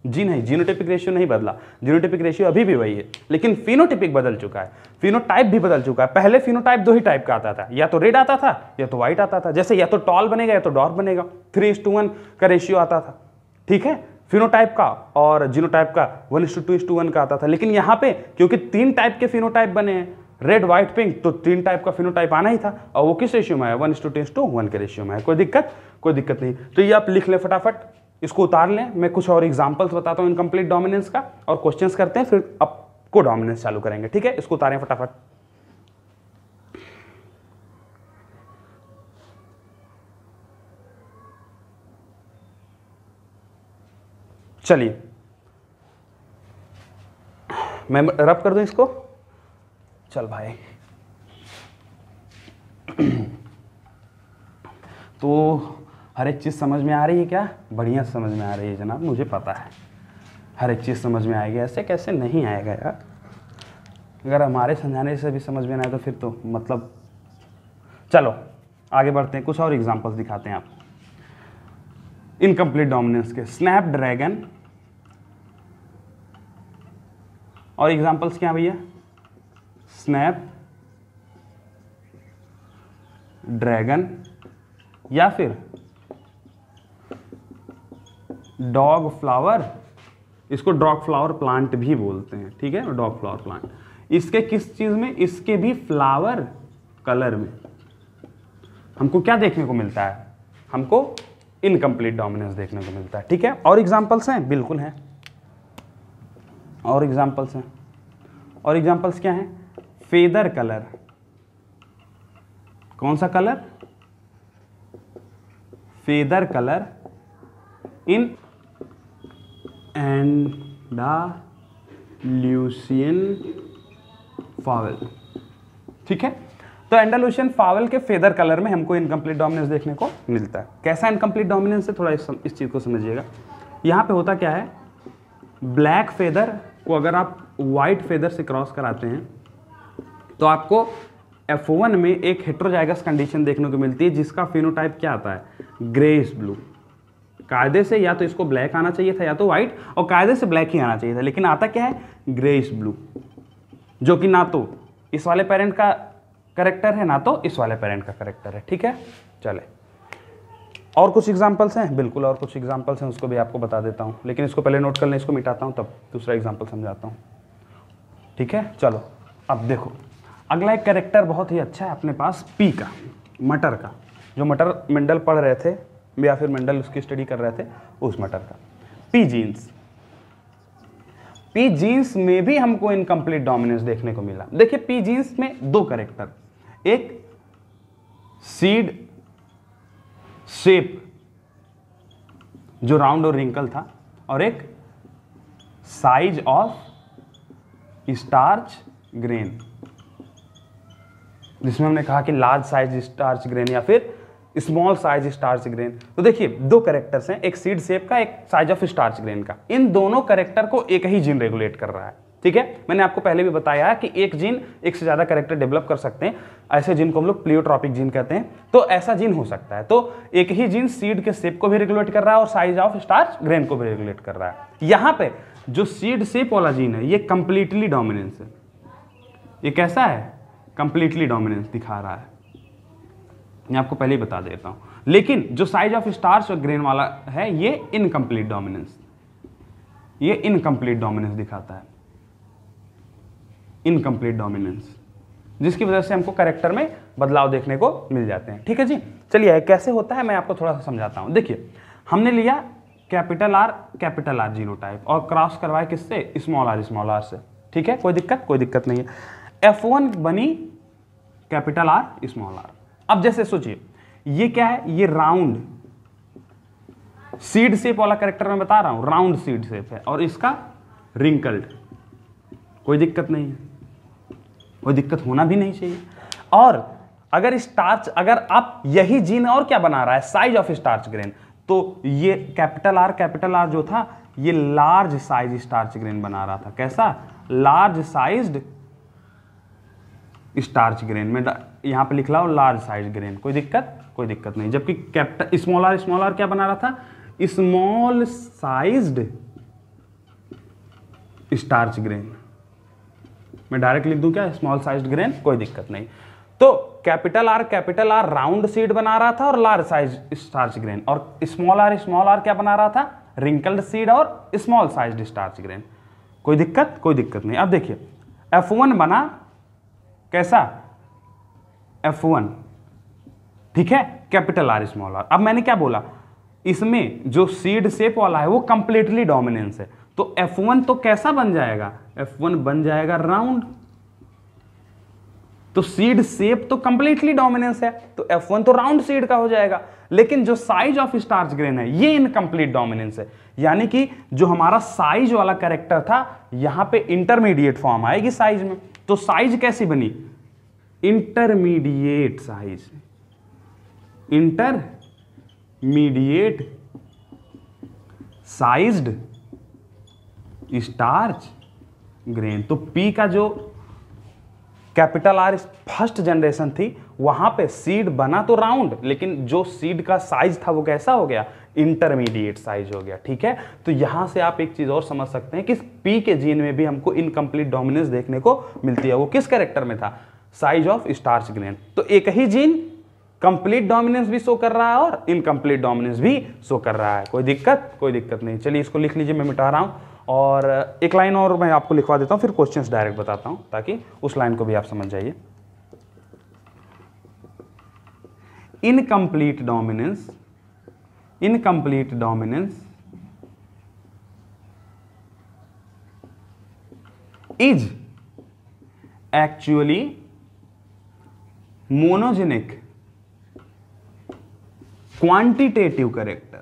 जी नहीं, जीनोटिपिक रेशियो नहीं बदला, जीनोटिपिक रेशियो अभी भी वही है, लेकिन फिनोटिपिक बदल चुका है, फिनोटाइप भी बदल चुका है। पहले फिनोटाइप 2 ही टाइप का आता था, या तो रेड आता था या तो व्हाइट आता था, जैसे या तो टॉल बनेगा या तो डॉर्क बनेगा, 3:1 का रेशियो आता था, ठीक है, फिनोटाइप का, और जीनोटाइप का 1:2:1 का आता था। लेकिन यहाँ पे क्योंकि 3 टाइप के फिनोटाइप बने हैं, रेड व्हाइट पिंक, तो 3 टाइप का फिनोटाइप आना ही था, और वो किस रेशियो में है, 1:2:1 के रेशियो में है। कोई दिक्कत नहीं। तो ये आप लिख लें फटाफट, इसको उतार लें, मैं कुछ और एग्जांपल्स बताता हूं इनकम्प्लीट डोमिनेंस का और क्वेश्चंस करते हैं, फिर आपको डोमिनेंस चालू करेंगे, ठीक है, इसको उतारें फटाफट। चलिए मैं रब कर दूं इसको, चल भाई। तो हर एक चीज़ समझ में आ रही है क्या, बढ़िया समझ में आ रही है जनाब, मुझे पता है हर एक चीज़ समझ में आएगी, ऐसे कैसे नहीं आएगा यार, अगर हमारे समझाने से भी समझ में ना आए तो फिर तो मतलब। चलो आगे बढ़ते हैं, कुछ और एग्जांपल्स दिखाते हैं आप इनकम्प्लीट डोमिनेंस के। स्नैपड्रैगन, और एग्जांपल्स क्या भैया, स्नैप ड्रैगन या फिर डॉग फ्लावर, इसको डॉग फ्लावर प्लांट भी बोलते हैं, ठीक है, डॉग फ्लावर प्लांट। इसके किस चीज में, इसके भी फ्लावर कलर में हमको क्या देखने को मिलता है, हमको इनकम्प्लीट डोमिनेंस देखने को मिलता है, ठीक है। और एग्जांपल्स हैं, बिल्कुल हैं, और एग्जांपल्स हैं, और एग्जांपल्स क्या हैं, फेदर कलर, कौन सा कलर, फेदर कलर इन एंडालूसियन फावल, ठीक है। तो एंडालूसियन फावल के फेदर कलर में हमको इनकम्प्लीट डोमिनेंस देखने को मिलता है। कैसा इनकम्प्लीट डोमिनेंस है, थोड़ा इस चीज को समझिएगा। यहां पे होता क्या है, ब्लैक फेदर को अगर आप व्हाइट फेदर से क्रॉस कराते हैं तो आपको F1 में एक हेट्रोजाइगस कंडीशन देखने को मिलती है जिसका फिनोटाइप क्या आता है, ग्रेइश ब्लू। कायदे से या तो इसको ब्लैक आना चाहिए था या तो व्हाइट, और कायदे से ब्लैक ही आना चाहिए था, लेकिन आता क्या है, ग्रेइश ब्लू, जो कि ना तो इस वाले पेरेंट का करेक्टर है ना तो इस वाले पेरेंट का करेक्टर है, ठीक है। चले और कुछ एग्जांपल्स हैं, बिल्कुल और कुछ एग्जांपल्स हैं, उसको भी आपको बता देता हूं, लेकिन इसको पहले नोट कर लें, इसको मिटाता हूं तब दूसरा एग्जांपल समझाता हूं, ठीक है। चलो अब देखो, अगला एक कैरेक्टर बहुत ही अच्छा है अपने पास, पी का, मटर का, जो मटर मेंडल पढ़ रहे थे या फिर मेंडल उसकी स्टडी कर रहे थे, उस मटर का पी जीन्स। पी जीन्स में भी हमको इनकम्प्लीट डोमिनेंस देखने को मिला। देखिए पी जीन्स में 2 कैरेक्टर, एक सीड शेप जो राउंड और रिंकल था, और एक साइज ऑफ स्टार्च ग्रेन, जिसमें हमने कहा कि लार्ज साइज स्टार्च ग्रेन या फिर स्मॉल साइज स्टार्च ग्रेन। तो देखिए दो कैरेक्टर्स हैं, एक सीड शेप का, एक साइज ऑफ स्टार्च ग्रेन का। इन दोनों कैरेक्टर को एक ही जीन रेगुलेट कर रहा है, ठीक है। मैंने आपको पहले भी बताया है कि एक जीन एक से ज्यादा कैरेक्टर डेवलप कर सकते हैं, ऐसे जीन को हम लोग प्लियोट्रॉपिक जीन कहते हैं। तो ऐसा जीन हो सकता है, तो एक ही जीन सीड के शेप को भी रेगुलेट कर रहा है और साइज ऑफ स्टार्च ग्रेन को भी रेगुलेट कर रहा है। यहां पे जो सीड शेप वाला जीन है ये कंप्लीटली डोमिनेंस है। ये कैसा है? कंप्लीटली डोमिनेंस दिखा रहा है, मैं आपको पहले ही बता देता हूं। लेकिन जो साइज ऑफ स्टार्च और ग्रेन वाला है ये इनकम्प्लीट डोमिनेंस, ये इनकम्प्लीट डोमिनेंस दिखाता है, इनकम्प्लीट डोमिनेंस, जिसकी वजह से हमको कैरेक्टर में बदलाव देखने को मिल जाते हैं, ठीक है जी। चलिए कैसे होता है मैं आपको थोड़ा सा समझाता हूं। देखिए हमने लिया कैपिटल आर जीनोटाइप और क्रॉस करवाए किससे? स्मॉल आर से, ठीक है। कोई दिक्कत नहीं है। F1 बनी कैपिटल आर स्मॉल आर। अब जैसे सोचिए ये क्या है? ये राउंड सीड शेप वाला कैरेक्टर मैं बता रहा हूं, राउंड सीड शेप है, और इसका रिंकल्ड। कोई दिक्कत नहीं है, कोई दिक्कत होना भी नहीं चाहिए। और अगर स्टार्च, अगर आप यही जीन और क्या बना रहा है? साइज ऑफ स्टार्च ग्रेन, तो ये कैपिटल आर जो था ये लार्ज साइज स्टार्च ग्रेन बना रहा था। कैसा? Large sized starch grain. में यहां पे लिख रहा हूं लार्ज साइज ग्रेन, कोई दिक्कत नहीं। जबकि कैपिटल स्मॉल आर क्या बना रहा था? Small sized starch grain. मैं डायरेक्ट लिख दूं क्या? स्मॉल साइज्ड ग्रेन, कोई दिक्कत नहीं। तो कैपिटल आर राउंड सीड बना रहा था और लार्ज साइज स्टार्च ग्रेन, और स्मॉल आर क्या बना रहा था? रिंकल्ड सीड और स्मॉल साइज्ड स्टार्च ग्रेन। कोई दिक्कत नहीं। अब देखिए F1 बना कैसा? F1, ठीक है, कैपिटल आर स्मॉल आर। अब मैंने क्या बोला? इसमें जो सीड शेप वाला है वो कंप्लीटली डोमिनेंस है, तो F1 तो कैसा बन जाएगा? F1 बन जाएगा राउंड। तो सीड शेप तो कंप्लीटली डोमिनेंस है, तो F1 तो राउंड सीड का हो जाएगा। लेकिन जो साइज ऑफ स्टार्च ग्रेन है ये इनकम्प्लीट डोमिनेंस है, यानी कि जो हमारा साइज वाला कैरेक्टर था यहां पे इंटरमीडिएट फॉर्म आएगी साइज में। तो साइज कैसी बनी? Intermediate size, intermediate sized starch grain. तो P का जो कैपिटल आर फर्स्ट जनरेशन थी वहां पे सीड बना तो राउंड, लेकिन जो सीड का साइज था वो कैसा हो गया? इंटरमीडिएट साइज हो गया, ठीक है। तो यहां से आप एक चीज और समझ सकते हैं कि P के जीन में भी हमको इनकम्प्लीट डोमिनेंस देखने को मिलती है। वो किस कैरेक्टर में था? Size of starch grain. तो एक ही जीन कंप्लीट डोमिनेंस भी शो कर रहा है और इनकम्प्लीट डोमिनेंस भी शो कर रहा है। कोई दिक्कत नहीं। चलिए इसको लिख लीजिए, मैं मिटा रहा हूं, और एक लाइन और मैं आपको लिखवा देता हूं, फिर क्वेश्चंस डायरेक्ट बताता हूं ताकि उस लाइन को भी आप समझ जाइए। Incomplete dominance is actually monogenic quantitative character.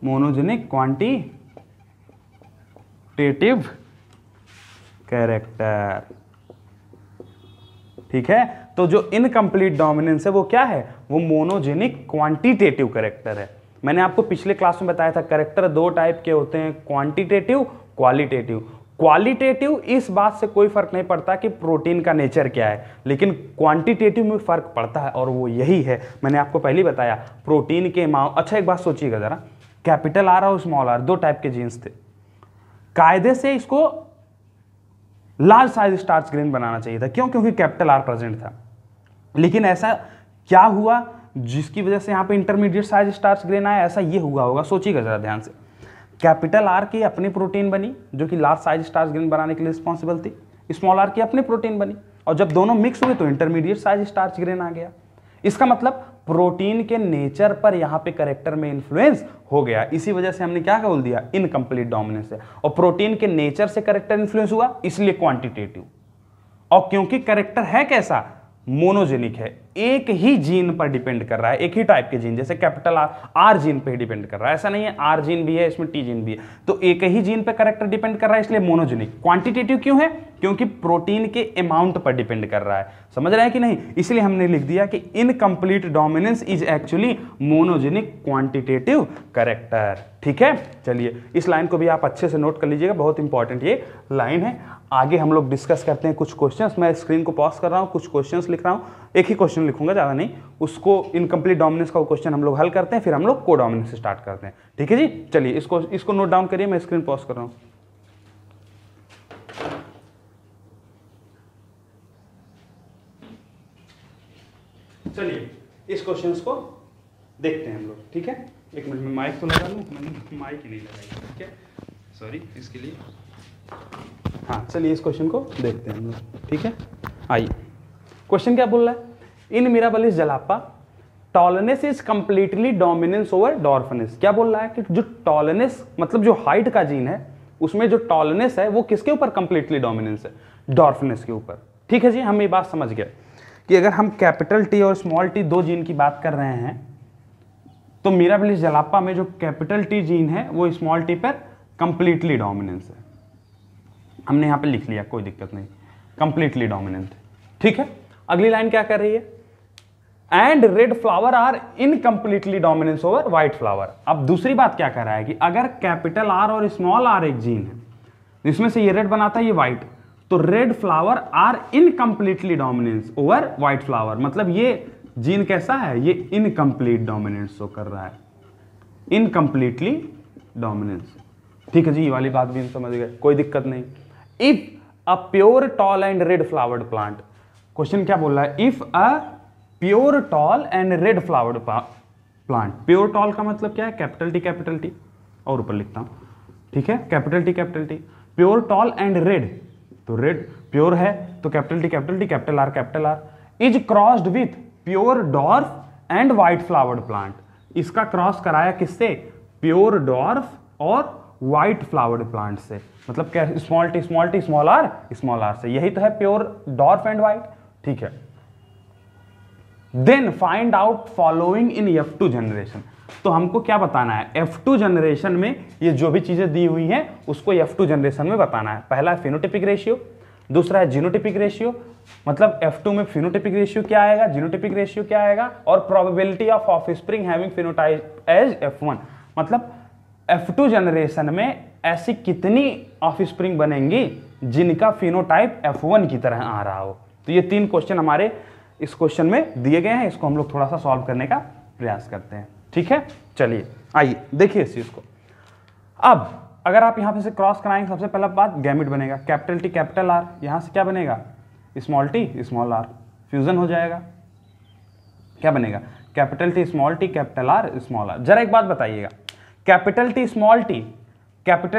Monogenic quantitative character, ठीक है। तो जो इनकम्प्लीट डोमिनेंस है वो क्या है? वो मोनोजेनिक क्वांटिटेटिव कैरेक्टर है। मैंने आपको पिछले क्लास में बताया था कैरेक्टर दो टाइप के होते हैं, क्वांटिटेटिव, क्वालिटेटिव। क्वालिटेटिव इस बात से कोई फर्क नहीं पड़ता कि प्रोटीन का नेचर क्या है, लेकिन क्वांटिटेटिव में फर्क पड़ता है, और वो यही है, मैंने आपको पहले ही बताया, प्रोटीन के अमाउंट। अच्छा एक बात सोचिएगा जरा, कैपिटल आर और स्मॉल आर दो टाइप के जीन्स थे, कायदे से इसको लार्ज साइज स्टार्च ग्रेन बनाना चाहिए था। क्यों? क्योंकि कैपिटल आर प्रेजेंट था। लेकिन ऐसा क्या हुआ जिसकी वजह से यहाँ पे इंटरमीडिएट साइज स्टार्च ग्रेन आया? ऐसा ये हुआ होगा, सोचिएगा जरा ध्यान से। कैपिटल आर की अपनी प्रोटीन बनी जो कि लार्ज साइज स्टार्च ग्रेन बनाने के लिए रिस्पॉन्सिबल थी, स्मॉल आर की अपनी प्रोटीन बनी, और जब दोनों मिक्स हुए तो इंटरमीडिएट साइज स्टार्च ग्रेन आ गया। इसका मतलब प्रोटीन के नेचर पर यहाँ पे कैरेक्टर में इन्फ्लुएंस हो गया। इसी वजह से हमने क्या बोल दिया? इनकम्प्लीट डोमिनेंस है। और प्रोटीन के नेचर से कैरेक्टर इन्फ्लुएंस हुआ इसलिए क्वांटिटेटिव। और क्योंकि कैरेक्टर है कैसा? मोनोजेनिक है, एक ही जीन पर डिपेंड कर रहा है, एक ही टाइप के जीन, जैसे कैपिटल आर जीन पे डिपेंड कर रहा है, ऐसा नहीं है आर जीन भी है इसमें टी जीन भी है, तो एक ही जीन पे कैरेक्टर डिपेंड कर रहा है, इसलिए मोनोजेनिक। क्वांटिटेटिव क्यों है? क्योंकि प्रोटीन के अमाउंट पर डिपेंड कर रहा है, समझ रहे हैं कि नहीं? इसलिए हमने लिख दिया कि incomplete dominance is actually monogenic quantitative character. ठीक है, चलिए इस लाइन को भी आप अच्छे से नोट कर लीजिएगा, बहुत इंपॉर्टेंट ये लाइन है। आगे हम लोग डिस्कस करते हैं कुछ क्वेश्चंस। मैं स्क्रीन को पॉज कर रहा हूं, कुछ क्वेश्चंस लिख रहा हूं, एक ही क्वेश्चन लिखूंगा, ज़्यादा नहीं। उसको इनकम्प्लीट डोमिनेंस का क्वेश्चन हम लोग हल करते हैं, फिर हम लोग को डोमिनेंस से स्टार्ट करते हैं। ठीक है जी, चलिए इसको नोट डाउन करिए, मैं स्क्रीन पॉज कर रहा हूं। चलिए इस क्वेश्चन को देखते हैं हम लोग। ठीक है, एक मिनट में माइक तो लगा लूँ, मैंने माइक ही नहीं लगाई। ठीक है, सॉरी इसके लिए। हाँ चलिए इस क्वेश्चन को देखते हैं हम लोग। ठीक है, आइए क्वेश्चन क्या बोल रहा है? In Mirabilis jalapa tallness is completely dominance over dwarfness. क्या बोल रहा है कि जो टॉलनेस मतलब जो हाइट का जीन है उसमें जो टॉलनेस है वो किसके ऊपर कंप्लीटली डोमिनेंस है? डॉर्फनेस के ऊपर। ठीक है जी, हम ये बात समझ गए कि अगर हम कैपिटल टी और स्मॉल टी दो जीन की बात कर रहे हैं तो मिराबलिस जलापा में जो कैपिटल टी जीन है वो स्मॉल टी पर कंप्लीटली डोमिनेंस है। हमने यहां पे लिख लिया, कोई दिक्कत नहीं, कंप्लीटली डोमिनेंट। ठीक है, अगली लाइन क्या कर रही है? And red flower are incompletely dominance over white flower. अब दूसरी बात क्या कर रहा है कि अगर कैपिटल आर और स्मॉल आर एक जीन है जिसमें से ये रेड बनाता है ये व्हाइट, तो red flower are incompletely dominance over white flower. मतलब ये जीन कैसा है? ये इनकम्प्लीट डोमिनेंस शो कर रहा है, इनकम्प्लीटली डोमिनेंस। ठीक है जी, ये वाली बात भी हम समझ गए, कोई दिक्कत नहीं। If a pure tall and red flowered plant, question क्या बोल रहा है? If a pure tall and red flowered plant. Pure tall का मतलब क्या है? कैपिटल टी और ऊपर लिखता हूं। ठीक है, capital T. Pure tall and red, तो रेड प्योर है तो capital T capital are is crossed with pure dwarf and white flowered plant. इसका क्रॉस कराया किससे? प्योर डॉर्फ और व्हाइट फ्लावर्ड प्लांट से। मतलब क्या? स्मॉल टी स्मॉल आर से। यही तो है प्योर डॉर्फ एंड व्हाइट। ठीक है, then find out following in F2 generation. तो हमको क्या बताना है? F2 जनरेशन में ये जो भी चीजें दी हुई हैं उसको F2 जनरेशन में बताना है। पहला है फिनोटिपिक रेशियो, दूसरा है जीनोटिपिक रेशियो। मतलब F2 में फिनोटिपिक रेशियो क्या आएगा, जीनोटिपिक रेशियो क्या आएगा, और probability of offspring having phenotype as F1। मतलब F2 जनरेशन में ऐसी कितनी ऑफस्प्रिंग बनेंगी जिनका फिनोटाइप F1 की तरह आ रहा हो। तो ये तीन क्वेश्चन हमारे इस क्वेश्चन में दिए गए हैं, इसको हम लोग थोड़ा सा सॉल्व करने का प्रयास करते हैं। ठीक है, चलिए आइए देखिए इस चीज को। अब अगर आप यहां पे से क्रॉस कराएंगे, सबसे पहला बात गैमेट बनेगा, कैपिटल टी कैपिटल आर, यहां से क्या बनेगा? Small T small R, fusion हो जाएगा। क्या बनेगा? Capital T capital R small R. जरा एक बात बताइएगा, capital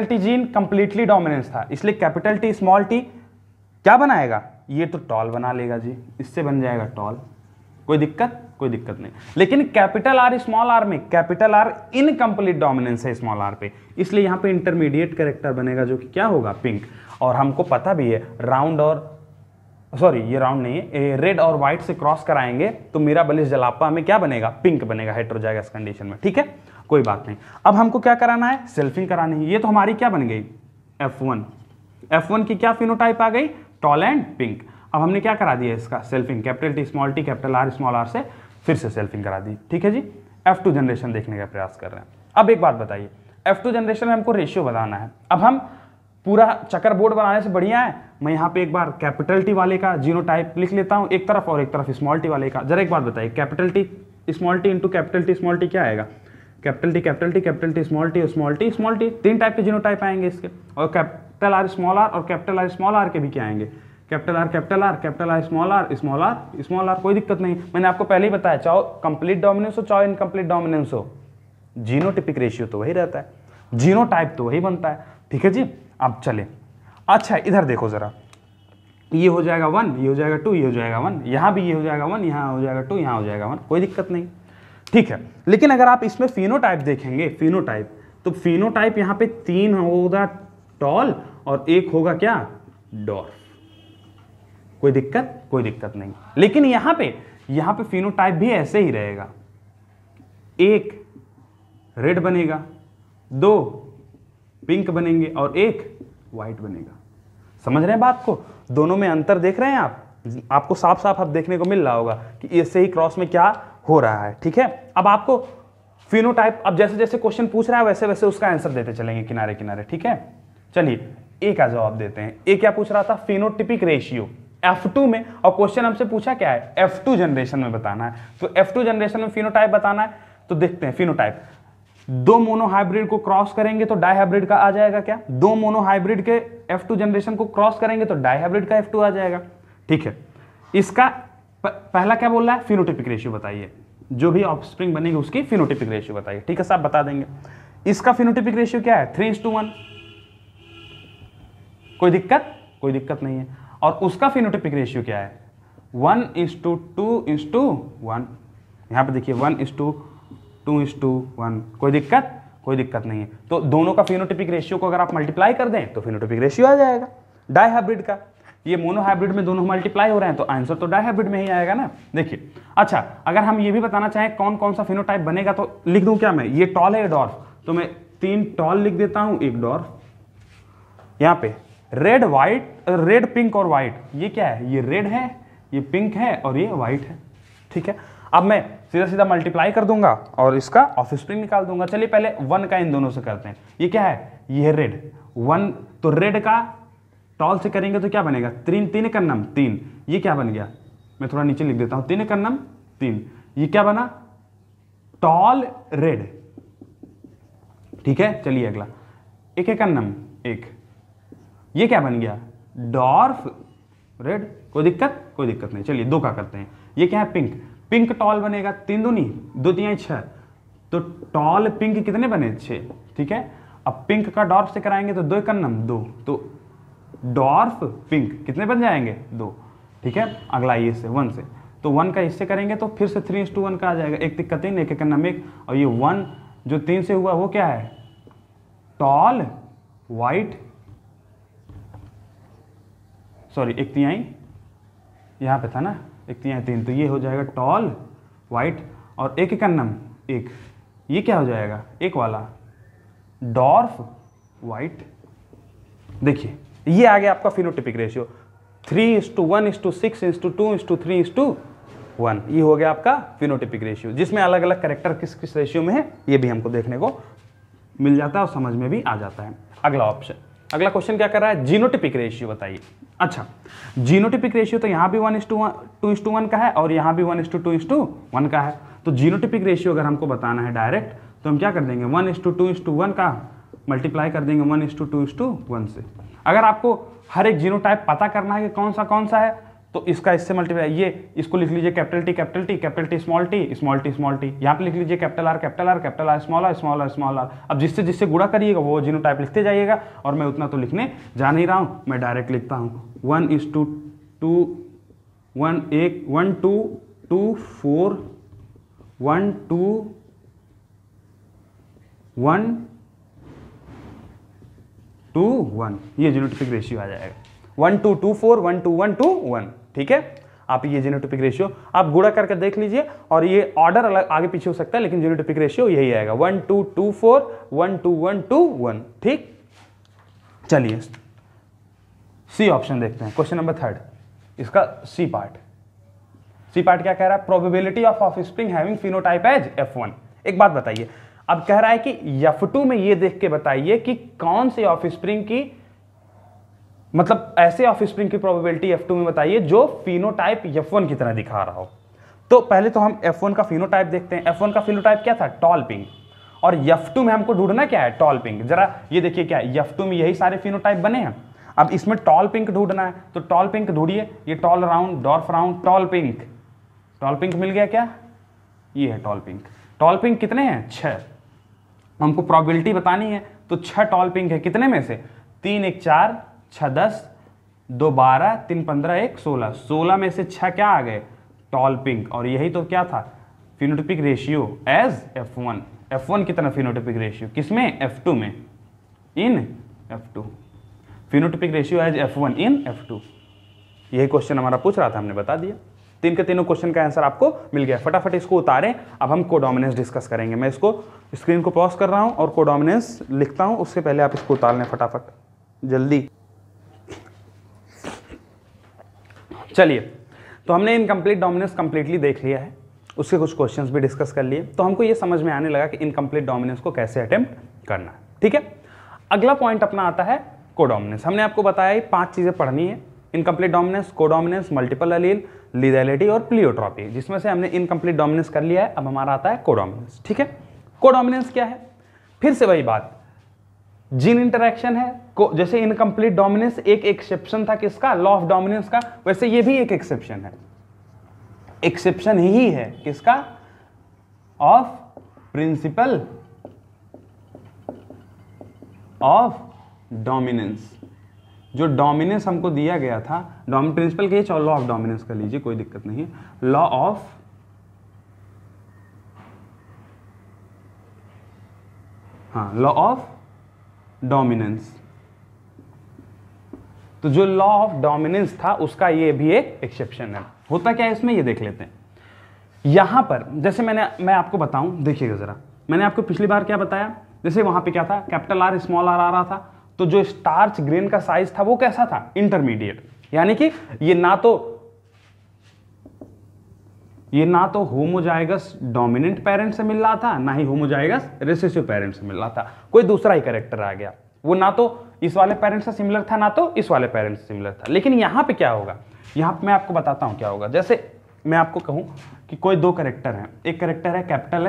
T gene completely dominance था, इसलिए कैपिटल टी स्मॉल टी क्या बनाएगा? ये तो टॉल बना लेगा जी, इससे बन जाएगा टॉल। कोई दिक्कत नहीं। लेकिन कैपिटल आर स्मॉल आर में कैपिटल आर इनकम्प्लीट डोमिनेंस है स्मॉल आर पे, इसलिए यहां पे इंटरमीडिएट कैरेक्टर बनेगा जो कि क्या होगा? पिंक। और हमको पता भी है राउंड और ये राउंड नहीं है, रेड और व्हाइट से क्रॉस कराएंगे तो मिराबलिस जलापा में क्या बनेगा? पिंक बनेगा हेटेरोजाइगस कंडीशन में। ठीक है, कोई बात नहीं। अब हमको क्या कराना है? सेल्फिंग करानी है। ये तो हमारी क्या बन गई? F1 की क्या फिनोटाइप आ गई? Tall and pink. अब हमने क्या करा दिया इसका? Selfing, capital T capital R small R से फिर से सेल्फिंग करा दी। ठीक है जी, F2 जनरेशन देखने का प्रयास कर रहे हैं। अब एक बात बताइए, F2 जनरेशन में हमको रेशियो बताना है। अब हम पूरा चक्कर बोर्ड बनाने से बढ़िया है मैं यहाँ पे एक बार कैपिटल टी वाले का जीनोटाइप लिख लेता हूँ एक तरफ और एक तरफ स्मॉल टी वाले का। जरा एक बात बताइए, capital T small T into capital T small T क्या आएगा? कैपिटल टी स्मॉल टी, तीन टाइप के जीनोटाइप आएंगे इसके। और कैपिटल आर स्मॉल आर और कैपिटल आर स्मॉल आर के भी क्या आएंगे? Capital R small R. कोई दिक्कत नहीं, मैंने आपको पहले ही बताया, चाहे कंप्लीट डोमिनेंस हो चाहे इनकम्प्लीट डोमिनेंस हो, जीनोटिपिक रेशियो तो वही रहता है, जीनोटाइप तो वही बनता है। ठीक है जी, अब चले। अच्छा इधर देखो जरा, ये हो जाएगा 1, ये हो जाएगा 2, ये हो जाएगा 1, यहाँ भी ये हो जाएगा 1, यहाँ हो जाएगा 2, यहाँ हो जाएगा 1, कोई दिक्कत नहीं। ठीक है, लेकिन अगर आप इसमें फिनोटाइप देखेंगे, तो फिनोटाइप यहाँ पे 3 होगा टॉल और 1 होगा क्या? डॉर्फ। कोई दिक्कत नहीं। लेकिन यहाँ पे यहां पे फिनोटाइप भी ऐसे ही रहेगा, एक रेड बनेगा, दो पिंक बनेंगे और एक व्हाइट बनेगा। समझ रहे हैं बात को? दोनों में अंतर देख रहे हैं आप? आपको साफ साफ अब देखने को मिल रहा होगा कि इससे ही क्रॉस में क्या हो रहा है। ठीक है, अब आपको फिनोटाइप, अब जैसे जैसे क्वेश्चन पूछ रहा है वैसे वैसे उसका आंसर देते चलेंगे किनारे किनारे। ठीक है, चलिए ए का जवाब देते हैं। ए क्या पूछ रहा था? फिनोटिपिक रेशियो F2 में, और क्वेश्चन हमसे पूछा क्या है? F2 जनरेशन में बताना है। तो F2 जनरेशन में फिनोटाइप बताना है, तो देखते हैं फिनोटाइप। दो मोनोहाइब्रिड को क्रॉस करेंगे तो डाइहाइब्रिड का आ जाएगा क्या? दो मोनोहाइब्रिड के F2 जनरेशन को क्रॉस करेंगे तो डाइहाइब्रिड का F2 आ जाएगा। ठीक है, इसका पहला क्या बोल रहा है? फिनोटिपिक रेशियो बताइए, जो भी ऑफस्प्रिंग बनेगी उसकी फिनोटिपिक रेशियो बताइए। ठीक है साहब, बता देंगे। इसका फिनोटिपिक रेशियो क्या है? 3:1। कोई दिक्कत? कोई दिक्कत नहीं है। और उसका फिनोटिपिक रेशियो क्या है? 1:2:1। यहां पे देखिए 1:2:1। कोई दिक्कत? कोई दिक्कत नहीं है। तो दोनों का फिनोटिपिक रेशियो को अगर आप मल्टीप्लाई कर दें तो फिनोटिपिक रेशियो आ जाएगा डाइहाइब्रिड का। ये मोनोहाइब्रिड में दोनों मल्टीप्लाई हो रहे हैं तो आंसर तो डाइहाइब्रिड में ही आएगा ना। देखिए, अच्छा अगर हम ये भी बताना चाहें कौन कौन सा फिनोटाइप बनेगा तो लिख दूं क्या मैं? ये टॉल है, ये डॉर्फ, तो मैं 3 टॉल लिख देता हूं, एक डॉर्फ। यहां पे रेड व्हाइट, रेड पिंक और व्हाइट, ये क्या है? ये रेड है, ये पिंक है और ये व्हाइट है। ठीक है, अब मैं सीधा सीधा मल्टीप्लाई कर दूंगा और इसका ऑफस्प्रिंग निकाल दूंगा। चलिए पहले 1 का इन दोनों से करते हैं। ये क्या है? ये है रेड 1, तो रेड का टॉल से करेंगे तो क्या बनेगा? 3 का नम 3। ये क्या बन गया? मैं थोड़ा नीचे लिख देता हूं, 3 का नम 3। ये क्या बना? Tall red. ठीक है, चलिए अगला, 1 का नम 1। ये क्या बन गया? Dwarf red. कोई दिक्कत? कोई दिक्कत नहीं। चलिए 2 का करते हैं। ये क्या है? पिंक। पिंक टॉल बनेगा, 3 दूनी 2 3 6, तो टॉल पिंक कितने बने? 6। ठीक है, अब पिंक का डॉर्फ से कराएंगे तो 2 का नम 2, तो डॉर्फ पिंक कितने बन जाएंगे? 2। ठीक है, अगला ये से 1 से, तो 1 का इससे करेंगे तो फिर से 3:1 का आ जाएगा। 1 3 का 3, 1 का नम 1, और ये 1 जो 3 से हुआ वो क्या है? टॉल व्हाइट, सॉरी 1 3 यहाँ पे था ना, 1 3 3, तो ये हो जाएगा टॉल व्हाइट, और 1 का नम 1, ये क्या हो जाएगा? 1 वाला डॉर्फ व्हाइट। देखिए ये आ गया आपका फिनोटिपिक रेशियो 3:1:6:2:3:1। ये हो गया आपका फिनोटिपिक रेशियो, जिसमें अलग अलग कैरेक्टर किस किस रेशियो में है ये भी हमको देखने को मिल जाता है और समझ में भी आ जाता है। अगला ऑप्शन, अगला क्वेश्चन क्या कर रहा है? जीनोटिपिक रेशियो बताइए। अच्छा, जीनोटिपिक रेशियो तो यहाँ भी 1:2:1 का है और यहाँ भी 1:2:1 का है। तो जीनोटिपिक रेशियो अगर हमको बताना है डायरेक्ट तो हम क्या कर देंगे? 1:2:1 का मल्टीप्लाई कर देंगे 1:2:1 से। अगर आपको हर एक जीनोटाइप पता करना है कि कौन सा है तो इसका इससे मल्टीप्लाई, ये इसको लिख लीजिए capital T small T small T small T, यहाँ पे लिख लीजिए capital R small R small R small R. अब जिससे जिससे गुणा करिएगा वो जीनोटाइप लिखते जाइएगा, और मैं उतना तो लिखने जा नहीं रहा हूँ, मैं डायरेक्ट लिखता हूँ 1:2:4 1:2:1, ये जीनोटिपिक रेशियो आ जाएगा 1:2:4 1:1:1। ठीक है, आप ये जीनोटिपिक रेशियो आप गुणा करके देख लीजिए, और ये ऑर्डर अलग आगे पीछे हो सकता है लेकिन जीनोटिपिक रेशियो यही आएगा 1:2:4 1:1:1। ठीक, चलिए सी ऑप्शन देखते हैं, क्वेश्चन नंबर 3, इसका सी पार्ट क्या कह रहा है? Probability of offspring having phenotype as F1। एक बात बताइए, अब कह रहा है कि F2 में ये देख के बताइए कि कौन से ऑफस्प्रिंग की, मतलब ऐसे ऑफस्प्रिंग की प्रोबेबिलिटी F2 में बताइए जो फिनोटाइप F1 की तरह दिखा रहा हो। तो पहले तो हम F1 का फिनोटाइप देखते हैं। F1 का फिनोटाइप क्या था? Tall pink. और F2 में हमको ढूंढना क्या है? Tall pink. जरा ये देखिए क्या है, F2 में यही सारे फिनोटाइप बने हैं। अब इसमें टॉल पिंक ढूंढना है तो टॉल पिंक ढूंढिए, ये tall round, dwarf round, tall pink मिल गया क्या? ये है टॉल पिंक। टॉल पिंक कितने हैं? 6। हमको प्रोबेबिलिटी बतानी है तो 6 टॉल पिंक है, कितने में से? 3 1 4 6 10 2 12 3 15 1 16, 16 में से 6 क्या आ गए? Tall pink. और यही तो क्या था? Phenotypic ratio as F1। F1 कितना फिनोटिपिक रेशियो? किसमें? F2 में, in F2। Phenotypic ratio as F1 in F2। यही क्वेश्चन हमारा पूछ रहा था, हमने बता दिया। तीन के तीनों क्वेश्चन का आंसर आपको मिल गया। फटाफट इसको उतारें, अब हम कोडोमिनेंस डिस्कस करेंगे। मैं इसको स्क्रीन को पॉज कर रहा हूं और कोडोमिनेंस लिखता हूं, उससे पहले आप इसको उतार लें फटाफट जल्दी। चलिए, तो हमने इनकम्प्लीट डोमिनेंस कंप्लीटली देख लिया है, उसके कुछ क्वेश्चंस भी डिस्कस कर लिए, तो हमको ये समझ में आने लगा कि इनकम्प्लीट डोमिनेंस को कैसे अटेम्प्ट करना है। ठीक है, अगला पॉइंट अपना आता है कोडोमिनेंस। हमने आपको बताया 5 चीजें पढ़नी है, incomplete dominance, codominance, multiple allele, legality और प्लियोट्रॉपी, जिसमें से हमने इनकम्प्लीट डोमिनेंस कर लिया है। अब हमारा आता है कोडोमिनेंस। ठीक है, कोडोमिनेंस क्या है? फिर से वही बात, जीन इंटरैक्शन है। जैसे इनकम्प्लीट डोमिनेंस एक एक्सेप्शन था किसका? लॉ ऑफ डोमिनेंस का, वैसे ये भी एक एक्सेप्शन है। एक्सेप्शन ही है किसका? Of principle of dominance. जो डोमिनेंस हमको दिया गया था, प्रिंसिपल के लॉ ऑफ डोमिनेंस कर लीजिए, कोई दिक्कत नहीं है। Law of law of dominance. तो जो लॉ ऑफ डोमिनेंस था उसका ये भी एक एक्सेप्शन है। होता क्या है इसमें, ये देख लेते हैं। यहां पर जैसे मैं आपको बताऊं, देखिएगा जरा, मैंने आपको पिछली बार क्या बताया, जैसे वहां पे क्या था, कैपिटल आर स्मॉल आर आ रहा था, तो जो स्टार्च ग्रेन का साइज था वो कैसा था? इंटरमीडिएट। यानी कि ये ना तो होमोजाइगस डोमिनेंट पेरेंट से मिल रहा था, ना ही होमोजाइगस रिसेसिव पेरेंट से मिल रहा था, कोई दूसरा ही कैरेक्टर आ गया। वो ना तो इस वाले पेरेंट से सिमिलर था, ना तो इस वाले पेरेंट से सिमिलर था। लेकिन यहां पे क्या होगा, यहां पे मैं आपको बताता हूं क्या होगा। जैसे मैं आपको कहूं कि कोई दो कैरेक्टर हैं, एक कैरेक्टर है कैपिटल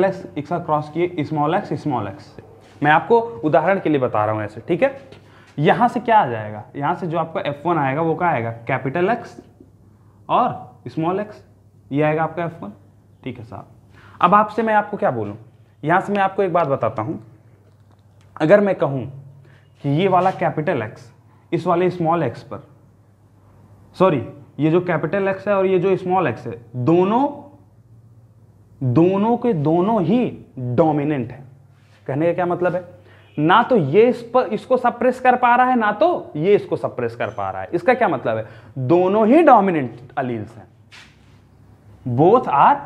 एक्स एक साथ क्रॉस किए स्मॉल एक्स से। मैं आपको उदाहरण के लिए बता रहा हूं ऐसे, ठीक है। यहां से क्या आ जाएगा, यहां से जो आपका F1 आएगा वो क्या आएगा? कैपिटल एक्स और स्मॉल एक्स, ये आएगा आपका F1। ठीक है साहब, अब आपसे मैं आपको क्या बोलूं, यहां से मैं आपको एक बात बताता हूं। अगर मैं कहूं कि ये वाला कैपिटल एक्स इस वाले स्मॉल एक्स पर, सॉरी, ये जो कैपिटल एक्स है और ये जो स्मॉल एक्स है, दोनों के दोनों ही डोमिनेंट है। कहने का क्या मतलब है, ना तो ये इसको सप्रेस कर पा रहा है, ना तो ये इसको सप्रेस कर पा रहा है। इसका क्या मतलब है, दोनों ही डोमिनेंट अलील्स हैं, बोथ आर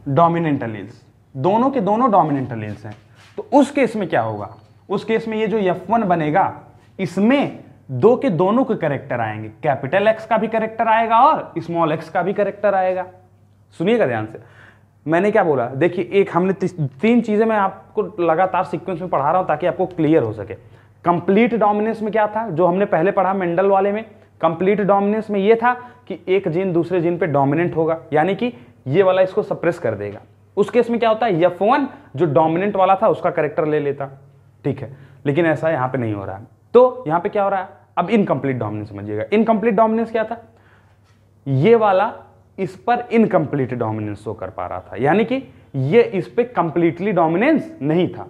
डोमिनेंट अलील्स, दोनों के दोनों डोमिनेंट अलील्स हैं। तो उस केस में क्या होगा, उस केस में ये जो F1 बनेगा, इसमें दो के दोनों के कैरेक्टर आएंगे, कैपिटल एक्स का भी कैरेक्टर आएगा और स्मॉल एक्स का भी कैरेक्टर आएगा। सुनिएगा ध्यान से, मैंने क्या बोला, देखिए, एक हमने 3 चीजें मैं आपको लगातार सीक्वेंस में पढ़ा रहा हूं ताकि आपको क्लियर हो सके। कंप्लीट डोमिनेंस में क्या था, जो हमने पहले पढ़ा मेंडल वाले में, कंप्लीट डोमिनेंस में ये था कि एक जीन दूसरे जीन पे डोमिनेंट होगा, यानी कि ये वाला इसको सप्रेस कर देगा। उस केस में क्या होता है, F1 जो डोमिनेंट वाला था उसका कैरेक्टर ले लेता, ठीक है। लेकिन ऐसा यहां पे नहीं हो रहा है। तो यहां पे क्या हो रहा है, अब इनकम्प्लीट डोमिनेंस समझिएगा। इनकम्प्लीट डोमिनेंस क्या था, ये वाला इस पर इनकम्प्लीट डोमिनेंस शो कर पा रहा था, यानी कि ये इस पे कंप्लीटली डोमिनेंस नहीं था।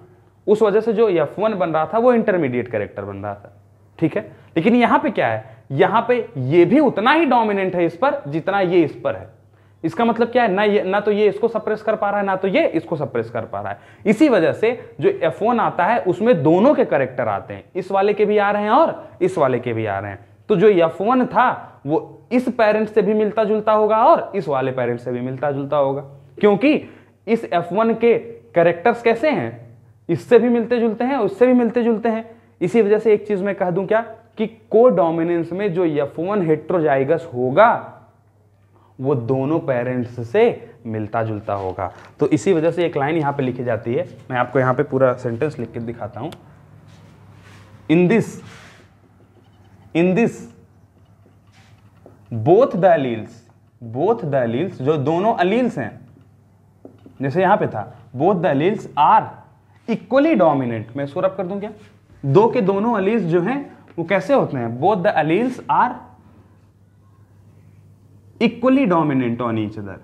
उस वजह से जो F1 बन रहा था वो इंटरमीडिएट कैरेक्टर बन रहा था, ठीक है। लेकिन यहां पे क्या है, यहां पे ये भी उतना ही डोमिनेंट है इस पर जितना ये इस पर है। इसका मतलब क्या है, ना तो ये इसको सप्रेस कर पा रहा है, ना तो ये इसको सप्रेस कर पा रहा है। इसी वजह से जो F1 आता है उसमें दोनों के कैरेक्टर आते हैं, इस वाले के भी आ रहे हैं और इस वाले के भी आ रहे हैं। तो जो F1 था वो इस पेरेंट से भी मिलता जुलता होगा और इस वाले पेरेंट से भी मिलता जुलता होगा, क्योंकि इस F1 के कैरेक्टर्स कैसे हैं, इससे भी मिलते जुलते हैं, उससे भी मिलते जुलते हैं। इसी वजह से एक चीज मैं कह दूं क्या, कि कोडोमिनेंस में जो F1 हेट्रोजाइगस होगा वो दोनों पेरेंट्स से मिलता जुलता होगा। तो इसी वजह से एक लाइन यहां पे लिखी जाती है, मैं आपको यहां पे पूरा सेंटेंस लिख के दिखाता हूं। In this both the alleles जो दोनों अलील्स हैं, जैसे यहां पे था both the alleles are equally dominant. मैं इसको रब कर दूं क्या, दो के दोनों अलील्स जो हैं वो कैसे होते हैं, both the alleles are equally dominant on each other.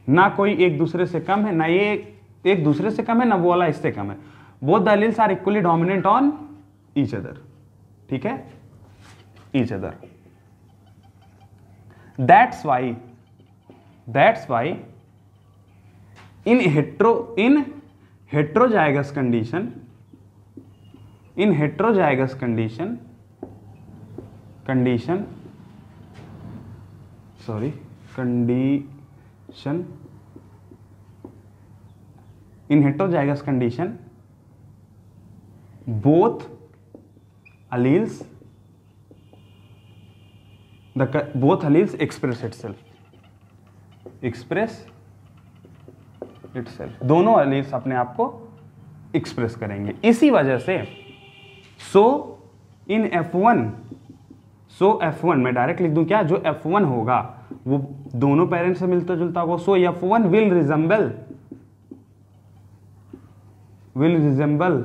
ना कोई एक दूसरे से कम है, ना ये एक दूसरे से कम है, ना वो वाला इससे कम है। Both the alleles are equally dominant on each other, ठीक है, each other. That's why in heterozygous condition condition in heterozygous condition both alleles express itself, दोनों alleles अपने आप को एक्सप्रेस करेंगे। इसी वजह से इन F1 मैं डायरेक्ट लिख दूं क्या, जो F1 होगा वो दोनों पेरेंट से मिलता जुलता होगा। सो F1 will resemble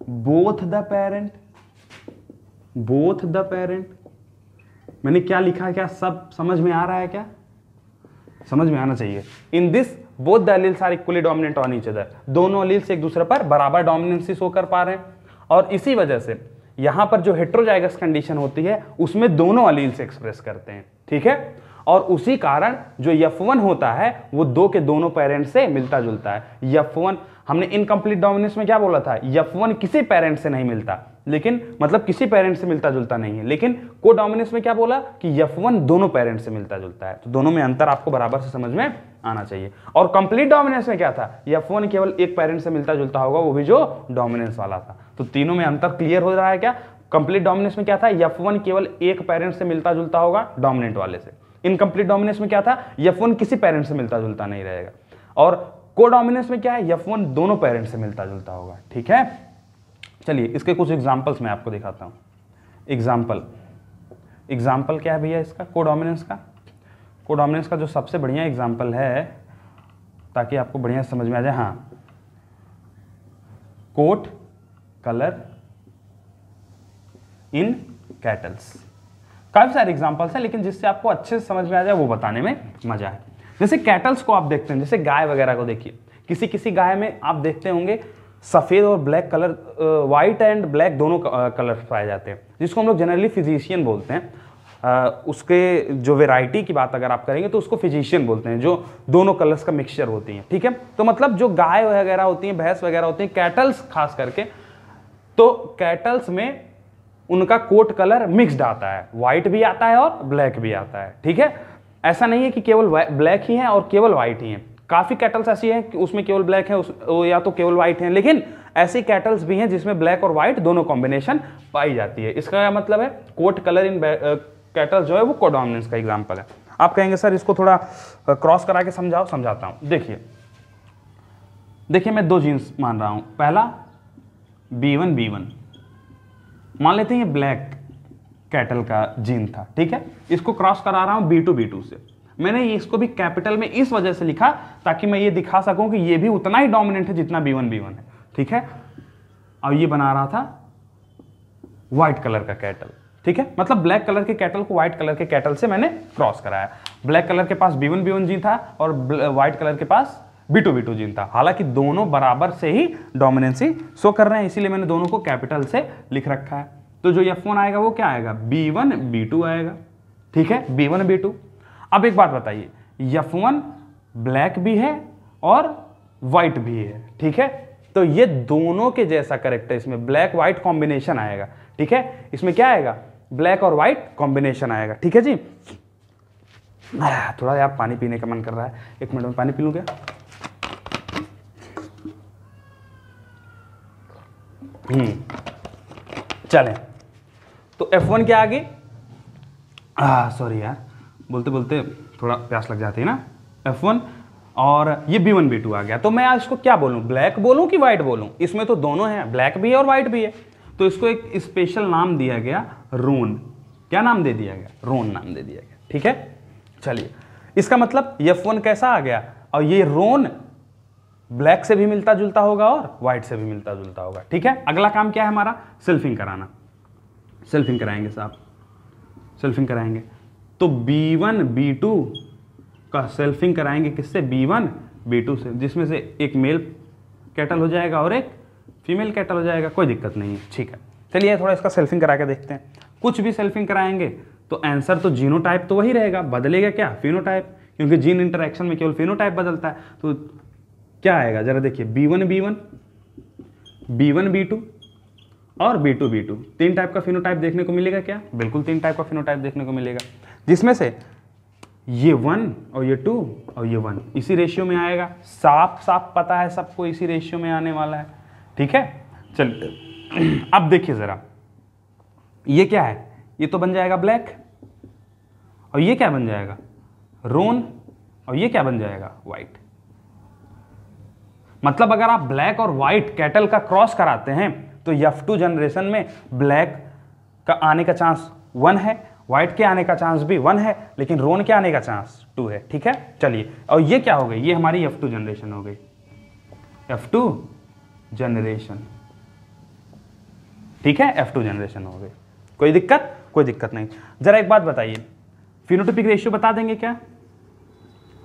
both the parent. मैंने क्या लिखा, क्या सब समझ में आ रहा है? क्या समझ में आना चाहिए। In this both the alleles are equally dominant on each other, दोनों एलील्स एक दूसरे पर बराबर डोमिनेंसी शो कर पा रहे हैं। और इसी वजह से यहां पर जो हेटेरोजाइगस कंडीशन होती है उसमें दोनों एलील्स एक्सप्रेस करते हैं, ठीक है। और उसी कारण जो F1 होता है वो दो के दोनों पेरेंट से मिलता जुलता है। F1 हमने इनकम्प्लीट डोमिनेंस में क्या बोला था, F1 किसी पेरेंट से नहीं मिलता, लेकिन मतलब किसी पेरेंट से मिलता जुलता नहीं है। लेकिन को डोमिनेंस में क्या बोला कि F1 दोनों पेरेंट से मिलता जुलता है। तो दोनों में अंतर आपको बराबर से समझ में आना चाहिए। और कंप्लीट डोमिनेंस में क्या था, F1 केवल एक पेरेंट से मिलता जुलता होगा, वो भी जो डोमिनेंस वाला था। तो तीनों में अंतर क्लियर हो रहा है क्या। कंप्लीट डोमिनेंस में क्या था, F1 केवल एक पेरेंट से मिलता जुलता होगा डोमिनेंट वाले से। इनकम्प्लीट डोमिनेंस में क्या था, F1 किसी पेरेंट से मिलता जुलता नहीं रहेगा। और कोडोमिनेंस में क्या है, F1 दोनों पेरेंट से मिलता जुलता होगा, ठीक है। चलिए इसके कुछ एग्जांपल्स मैं आपको दिखाता हूं। एग्जांपल क्या है भैया इसका, कोडोमिनेंस का जो सबसे बढ़िया एग्जांपल है, ताकि आपको बढ़िया समझ में आ जाए। हाँ, कोट कलर इन कैटल्स। काफी सारे एग्जांपल्स हैं, लेकिन जिससे आपको अच्छे से समझ में आ जाए वो बताने में मजा है। जैसे कैटल्स को आप देखते हैं, जैसे गाय वगैरह को देखिए, किसी गाय में आप देखते होंगे सफेद और black colour, white and black दोनों कलर पाए जाते हैं, जिसको हम लोग जनरली फिजिशियन बोलते हैं। उसके जो वेराइटी की बात अगर आप करेंगे तो उसको फिजिशियन बोलते हैं, जो दोनों कलर्स का मिक्सचर होती है, ठीक है। तो मतलब जो गाय वगैरह होती हैं, भैंस वगैरह होती हैं, कैटल्स खास करके, तो कैटल्स में उनका कोट कलर मिक्स्ड आता है, व्हाइट भी आता है और ब्लैक भी आता है, ठीक है। ऐसा नहीं है कि केवल ब्लैक ही है और केवल व्हाइट ही है। काफी कैटल्स ऐसी हैं कि उसमें केवल ब्लैक है या तो केवल व्हाइट है, लेकिन ऐसी कैटल्स भी हैं जिसमें ब्लैक और व्हाइट दोनों कॉम्बिनेशन पाई जाती है। इसका क्या मतलब है, कोट कलर इन कैटल जो है वो कोडोमिनेंस का एग्जांपल है। आप कहेंगे सर इसको थोड़ा क्रॉस करा के समझाओ, समझाता हूं। देखिए मैं दो जीन्स मान रहा हूं। पहला B1 मान लेते हैं ये ब्लैक कैटल का जीन था, ठीक है। इसको क्रॉस करा रहा हूं B2 से। मैंने इसको भी कैपिटल में इस वजह से लिखा ताकि मैं ये दिखा सकूं कि ये भी उतना ही डोमिनेंट है जितना B1 है, ठीक है। और ये बना रहा था व्हाइट कलर का कैटल, ठीक है। मतलब ब्लैक कलर के कैटल को व्हाइट कलर के कैटल से मैंने क्रॉस कराया। ब्लैक कलर के पास B1 जीन था और व्हाइट कलर के पास B2 जीन था। हालांकि दोनों बराबर से ही डोमिनेंसी शो कर रहे हैं, इसीलिए मैंने दोनों को कैपिटल से लिख रखा है। तो जो F1 आएगा वो क्या आएगा, B1 आएगा, ठीक है, B1 अब एक बात बताइए, F1 ब्लैक भी है और व्हाइट भी है, ठीक है। तो ये दोनों के जैसा करेक्ट है, इसमें ब्लैक व्हाइट कॉम्बिनेशन आएगा, ठीक है। इसमें क्या आएगा, ब्लैक और व्हाइट कॉम्बिनेशन आएगा, ठीक है जी। थोड़ा यार पानी पीने का मन कर रहा है, एक मिनट में पानी पी लूं क्या। चलें, तो F1 क्या आ गई, सॉरी यार बोलते बोलते थोड़ा प्यास लग जाती है ना। F1 और ये B1 आ गया। तो मैं आज इसको क्या बोलूं, ब्लैक बोलूं कि व्हाइट बोलूं। इसमें तो दोनों हैं, ब्लैक भी है और व्हाइट भी है। तो इसको एक स्पेशल नाम दिया गया, रोन। क्या नाम दे दिया गया, रोन नाम दे दिया गया, ठीक है। चलिए इसका मतलब F1 कैसा आ गया, और ये रोन ब्लैक से भी मिलता जुलता होगा और व्हाइट से भी मिलता जुलता होगा, ठीक है। अगला काम क्या है हमारा, सेल्फिंग कराना। सेल्फिंग कराएंगे साहब, सेल्फिंग कराएंगे। तो B1 का सेल्फिंग कराएंगे किससे, B1 से, जिसमें से एक मेल कैटल हो जाएगा और एक फीमेल कैटल हो जाएगा, कोई दिक्कत नहीं है, ठीक है। चलिए थोड़ा इसका सेल्फिंग करा के देखते हैं। कुछ भी सेल्फिंग कराएंगे तो आंसर तो जीनोटाइप तो वही रहेगा, बदलेगा क्या, फिनोटाइप, क्योंकि जीन इंटरेक्शन में केवल फिनोटाइप बदलता है। तो क्या आएगा जरा देखिए, B1 B1 B2 और B2B2। 3 टाइप का फिनोटाइप देखने को मिलेगा क्या? बिल्कुल 3 टाइप का फिनोटाइप देखने को मिलेगा, जिसमें से ये 1 और ये 2 और ये 1 इसी रेशियो में आएगा। साफ साफ पता है सबको इसी रेशियो में आने वाला है, ठीक है। चलिए अब देखिए जरा, ये क्या है? ये तो बन जाएगा ब्लैक, और ये क्या बन जाएगा? रोन, और ये क्या बन जाएगा? व्हाइट। मतलब अगर आप ब्लैक और व्हाइट कैटल का क्रॉस कराते हैं तो F2 जनरेशन में ब्लैक का आने का चांस 1 है, व्हाइट के आने का चांस भी 1 है, लेकिन रोन के आने का चांस 2 है, ठीक है। चलिए, और ये क्या हो गई? ये हमारी F2 जनरेशन हो गई, F2 जनरेशन, ठीक है, F2 जनरेशन हो गई। कोई दिक्कत? कोई दिक्कत नहीं। जरा एक बात बताइए, फिनोटाइपिक रेशियो बता देंगे क्या?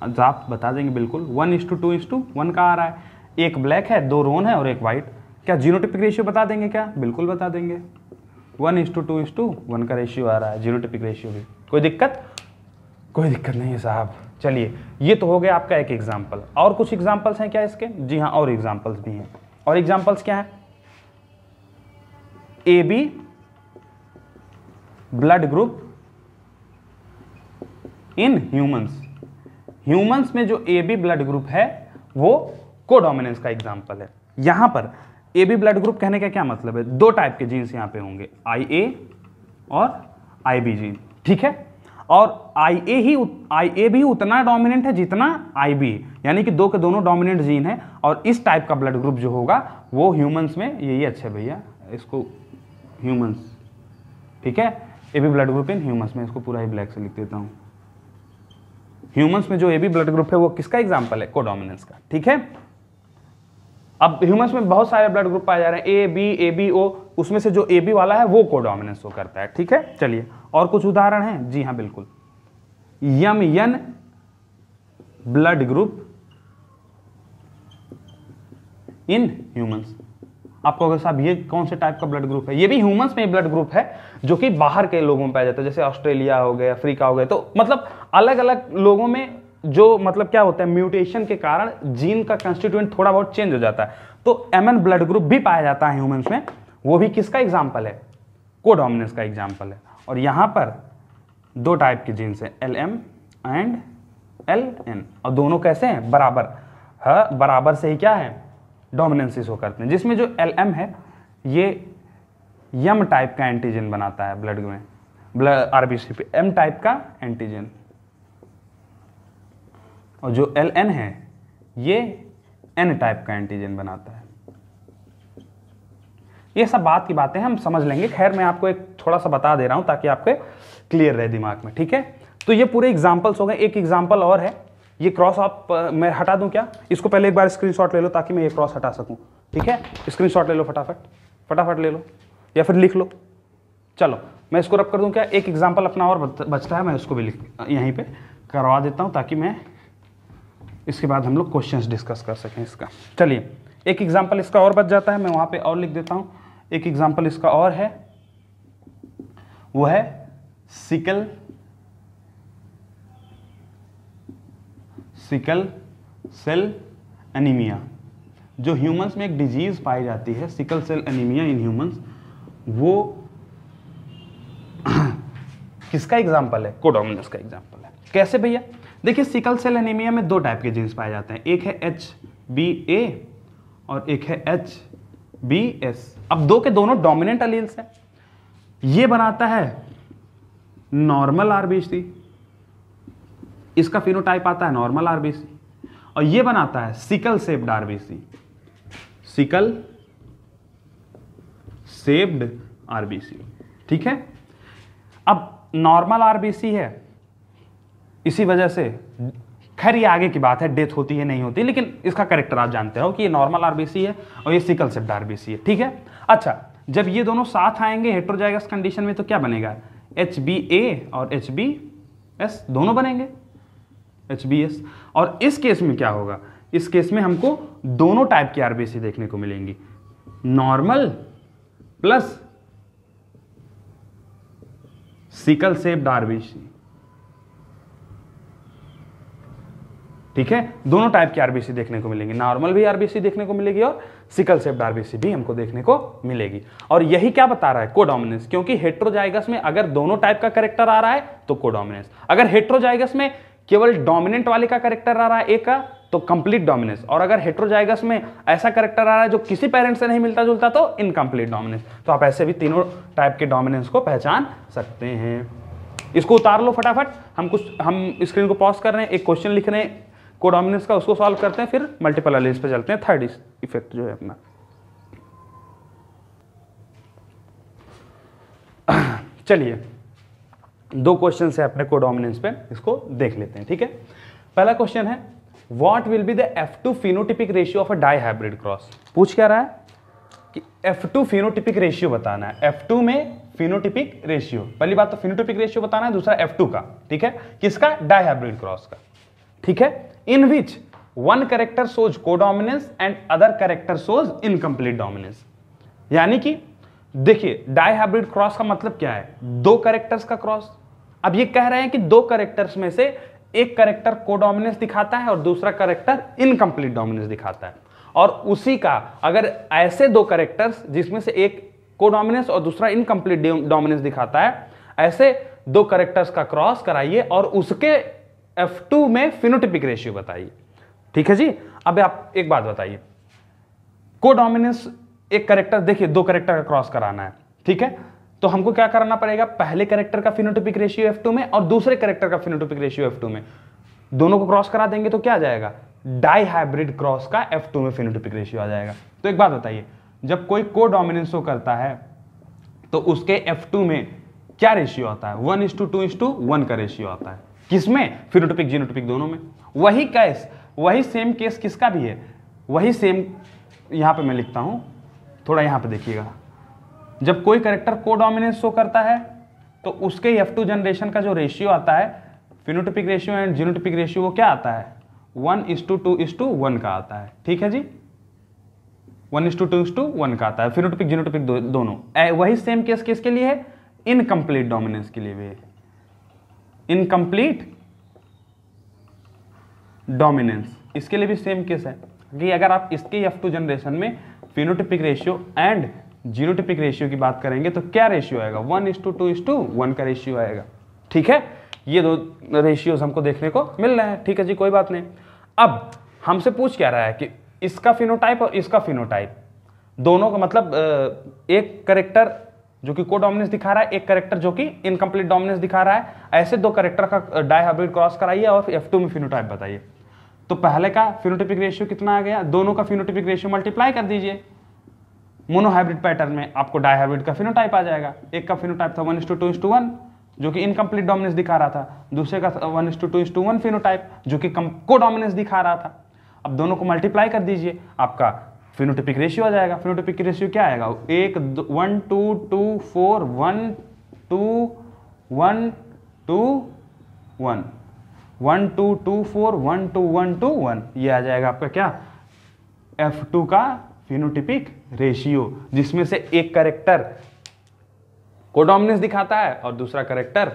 आप बता देंगे बिल्कुल। 1:2:1 का आ रहा है, एक ब्लैक है, 2 रोन है और एक व्हाइट। क्या जीनोटाइपिक रेशियो बता देंगे क्या? बिल्कुल बता देंगे। 1:2:1 का रेशियो आ रहा है, जीनोटाइपिक रेशियो भी। कोई दिक्कत? कोई दिक्कत नहीं है साहब। चलिए, ये तो हो गया आपका एक एग्जाम्पल। और कुछ एग्जाम्पल्स हैं क्या इसके? जी हाँ, और एग्जाम्पल्स भी हैं। और एग्जाम्पल्स क्या है? AB blood group in humans. Humans में जो AB ब्लड ग्रुप है वो कोडोमिनेंस का एग्जाम्पल है। यहां पर AB ब्लड ग्रुप कहने का क्या मतलब है? 2 टाइप के जीन्स यहां पे होंगे, IA और IB जीन, ठीक है। और IA भी उतना डोमिनेंट है जितना IB, यानी कि 2 के दोनों डोमिनेंट जीन है। और इस टाइप का ब्लड ग्रुप जो होगा वो ह्यूमंस में यही अच्छा भैया, इसको ह्यूमंस, ठीक है। AB blood group in humans में, इसको पूरा ही ब्लैक से लिख देता हूं। ह्यूमंस में जो AB ब्लड ग्रुप है वो किसका एग्जांपल है? कोडोमिनेंस का, ठीक है। अब ह्यूमंस में बहुत सारे ब्लड ग्रुप पाए जा रहे हैं, A, B, ABO, उसमें से जो AB वाला है वो कोडोमिनेंस शो करता है, ठीक है। चलिए, और कुछ उदाहरण हैं? जी हाँ बिल्कुल। MN blood group in humans. आपको अगर साहब ये कौन से टाइप का ब्लड ग्रुप है? ये भी ह्यूमंस में ब्लड ग्रुप है जो कि बाहर के लोगों में पाया जाता है, जैसे ऑस्ट्रेलिया हो गए, अफ्रीका हो गए। तो मतलब अलग अलग लोगों में जो मतलब क्या होता है, म्यूटेशन के कारण जीन का कंस्टिट्यूएंट थोड़ा बहुत चेंज हो जाता है। तो MN ब्लड ग्रुप भी पाया जाता है ह्यूमंस में, वो भी किसका एग्जाम्पल है? कोडोमिनेंस का एग्जाम्पल है। और यहां पर 2 टाइप के जीन्स हैं, LM एंड LN, और दोनों कैसे हैं? बराबर। हाँ, बराबर से ही क्या है? डोमिनेंस शो करते हैं। जिसमें जो LM है ये M टाइप का एंटीजन बनाता है ब्लड में, RBC पे M टाइप का एंटीजन, और जो LN है ये N टाइप का एंटीजन बनाता है। ये सब बात की बातें हम समझ लेंगे। खैर, मैं आपको एक थोड़ा सा बता दे रहा हूं ताकि आपके क्लियर रहे दिमाग में, ठीक है। तो ये पूरे एग्जाम्पल्स हो गए। एक एग्जाम्पल और है, ये क्रॉस आप मैं हटा दूं क्या? इसको पहले एक बार स्क्रीनशॉट ले लो ताकि मैं ये क्रॉस हटा सकूं, ठीक है। स्क्रीनशॉट ले लो, फटाफट ले लो, या फिर लिख लो। चलो, मैं इसको रब कर दूं क्या? एक एग्जाम्पल अपना और बचता है, मैं उसको भी यहीं पे करवा देता हूं ताकि मैं इसके बाद हम लोग क्वेश्चंस डिस्कस कर सकें इसका। चलिए, एक एग्जाम्पल इसका और बच जाता है, मैं वहां पे और लिख देता हूं। एक एग्जाम्पल इसका और है, वो है सिकल सेल एनीमिया। जो ह्यूमंस में एक डिजीज पाई जाती है, sickle cell anaemia in humans, वो किसका एग्जाम्पल है? कोडोमिनेंस का एग्जाम्पल है। कैसे भैया? देखिए, सिकल सेल एनीमिया में 2 टाइप के जीन्स पाए जाते हैं, एक है HbA और एक है HbS। अब 2 के दोनों डोमिनेंट अलील्स हैं। ये बनाता है नॉर्मल RBC, इसका फिनोटाइप आता है नॉर्मल RBC, और ये बनाता है sickle shaped RBC, sickle shaped RBC, ठीक है। अब नॉर्मल RBC है, इसी वजह से, खैर ये आगे की बात है, डेथ होती है नहीं होती, लेकिन इसका कैरेक्टर आप जानते हो कि ये नॉर्मल RBC है और ये सिकल शेप्ड RBC है, ठीक है। अच्छा, जब ये दोनों साथ आएंगे हेटेरोजाइगस कंडीशन में तो क्या बनेगा? HbA और HbS दोनों बनेंगे, HbS। और इस केस में क्या होगा? इस केस में हमको दोनों टाइप की RBC देखने को मिलेंगी, normal plus sickle shaped RBC, ठीक है। दोनों टाइप की RBC देखने को मिलेंगी, नॉर्मल भी RBC देखने को मिलेगी और सिकल सेप्ड आरबीसी भी हमको देखने को मिलेगी। और यही क्या बता रहा है, कोडोमिनेंस, क्योंकि हेट्रोजाइगस में अगर दोनों टाइप का कैरेक्टर आ रहा है तो कोडोमिनेंस, अगर हेट्रोजाइगस में केवल डोमिनेंट वाले का कैरेक्टर आ रहा है एक का तो कंप्लीट डोमिनेंस, और अगर हेट्रोजाइगस में ऐसा कैरेक्टर आ रहा है जो किसी पेरेंट से नहीं मिलता जुलता तो इनकम्प्लीट डोमिनेंस। तो आप ऐसे भी तीनों टाइप के डोमिनेंस को पहचान सकते हैं। इसको उतार लो फटाफट, हम स्क्रीन को पॉज कर रहे हैं, एक क्वेश्चन लिख रहे हैं कोडोमिनेंस का, उसको सॉल्व करते हैं, फिर मल्टीपल एलिस पे चलते हैं, थर्ड इफेक्ट जो है अपना। चलिए 2 क्वेश्चन है अपने कोडोमिनेंस पे, इसको देख लेते हैं, ठीक है। पहला क्वेश्चन है what will be the F2 phenotypic ratio of a dihybrid cross. पूछ क्या रहा है कि F2 फिनोटिपिक रेशियो बताना है, F2 में फिनोटिपिक रेशियो, पहली बात तो फिनोटिपिक रेशियो बताना है, दूसरा F2 का, ठीक है, किसका, डाई हाइब्रिड क्रॉस का, ठीक है। In which one character shows codominance and other character shows incomplete dominance. यानी कि देखिए डाई हाइब्रिड क्रॉस का मतलब क्या है, 2 कैरेक्टर्स का क्रॉस। अब ये कह रहे हैं कि 2 कैरेक्टर्स में से एक कैरेक्टर कोडोमिनेंस दिखाता है और दूसरा कैरेक्टर इनकम्प्लीट डोमिनेंस दिखाता है, और उसी का अगर ऐसे 2 कैरेक्टर्स जिसमें से एक कोडोमिनेंस और दूसरा इनकम्प्लीट डोमिनेंस दिखाता है, ऐसे 2 कैरेक्टर्स का क्रॉस कराइए और उसके F2 में फिनोटिपिक रेशियो बताइए, ठीक है जी। अब आप एक बात बताइए, कोडोमिनेंस एक कैरेक्टर, देखिए 2 कैरेक्टर का क्रॉस कराना है, ठीक है, तो हमको क्या करना पड़ेगा, पहले कैरेक्टर का फिनोटिपिक रेशियो F2 में और दूसरे कैरेक्टर का फिनोटिपिक रेशियो F2 में, दोनों को क्रॉस करा देंगे तो क्या आ जाएगा, डाई हाइब्रिड क्रॉस का F2 में फिनोटिपिक रेशियो आ जाएगा। तो एक बात बताइए, जब कोई कोडोमिनेंस शो करता है तो उसके F2 में क्या रेशियो आता है, 1:2:1 का रेशियो आता है, किसमें, फिनोटिपिक जीनोटिपिक दोनों में। वही सेम केस किसका भी है, वही सेम यहां पे मैं लिखता हूं, थोड़ा यहां पे देखिएगा, जब कोई कैरेक्टर कोडोमिनेंस शो करता है तो उसके F2 जनरेशन का जो रेशियो आता है, phenotypic ratio and genotypic ratio, वो क्या आता है, 1:2:1 का आता है, ठीक है जी, 1:2:1 का आता है, फिनोटिपिक जीनोटिपिक दोनों। वही सेम केस किसके लिए है, इनकम्प्लीट डोमिनेंस के लिए भी है, इनकम्प्लीट डोमिनेंस, इसके लिए भी सेम केस है कि अगर आप इसके F2 जनरेशन में phenotypic ratio and genotypic ratio की बात करेंगे तो क्या रेशियो आएगा, 1:2:1 का रेशियो आएगा, ठीक है। ये 2 रेशियोज हमको देखने को मिल रहे हैं, ठीक है जी, कोई बात नहीं। अब हमसे पूछ क्या रहा है कि इसका फिनोटाइप और इसका फिनोटाइप, दोनों का मतलब एक कैरेक्टर जो कि कोडोमिनेंस दिखा रहा है, एक कैरेक्टर जो कि इनकम्प्लीट डोमिनेंस दिखा रहा है, ऐसे 2 कैरेक्टर का डाई हाइब्रिड क्रॉस कराइए और F2 में फिनोटाइप बताइए। तो पहले का फिनोटिपिक रेशियो कितना आ गया, दोनों का फिनोटिपिक रेशियो मल्टीप्लाई कर दीजिए, मोनोहाइब्रिड पैटर्न में आपको डाई हाइब्रिड का फिनोटाइप आ जाएगा। एक का फिनोटाइप था 1:2:1 जो कि इनकम्प्लीट डोमिनेंस दिखा रहा था, दूसरे का 1:2:1 फिनोटाइप जो कि कोडोमिनेंस दिखा रहा था। अब दोनों को मल्टीप्लाई कर दीजिए, आपका फिनोटिपिक रेशियो आ जाएगा। फिनोटिपिक रेशियो क्या आएगा, 1 2 2 4 1 2 1 2 1 1 2 2 4 1 2 1 2 1, ये आ जाएगा आपका क्या, F2 का फिनोटिपिक रेशियो, जिसमें से एक कैरेक्टर कोडोमिनेंस दिखाता है और दूसरा कैरेक्टर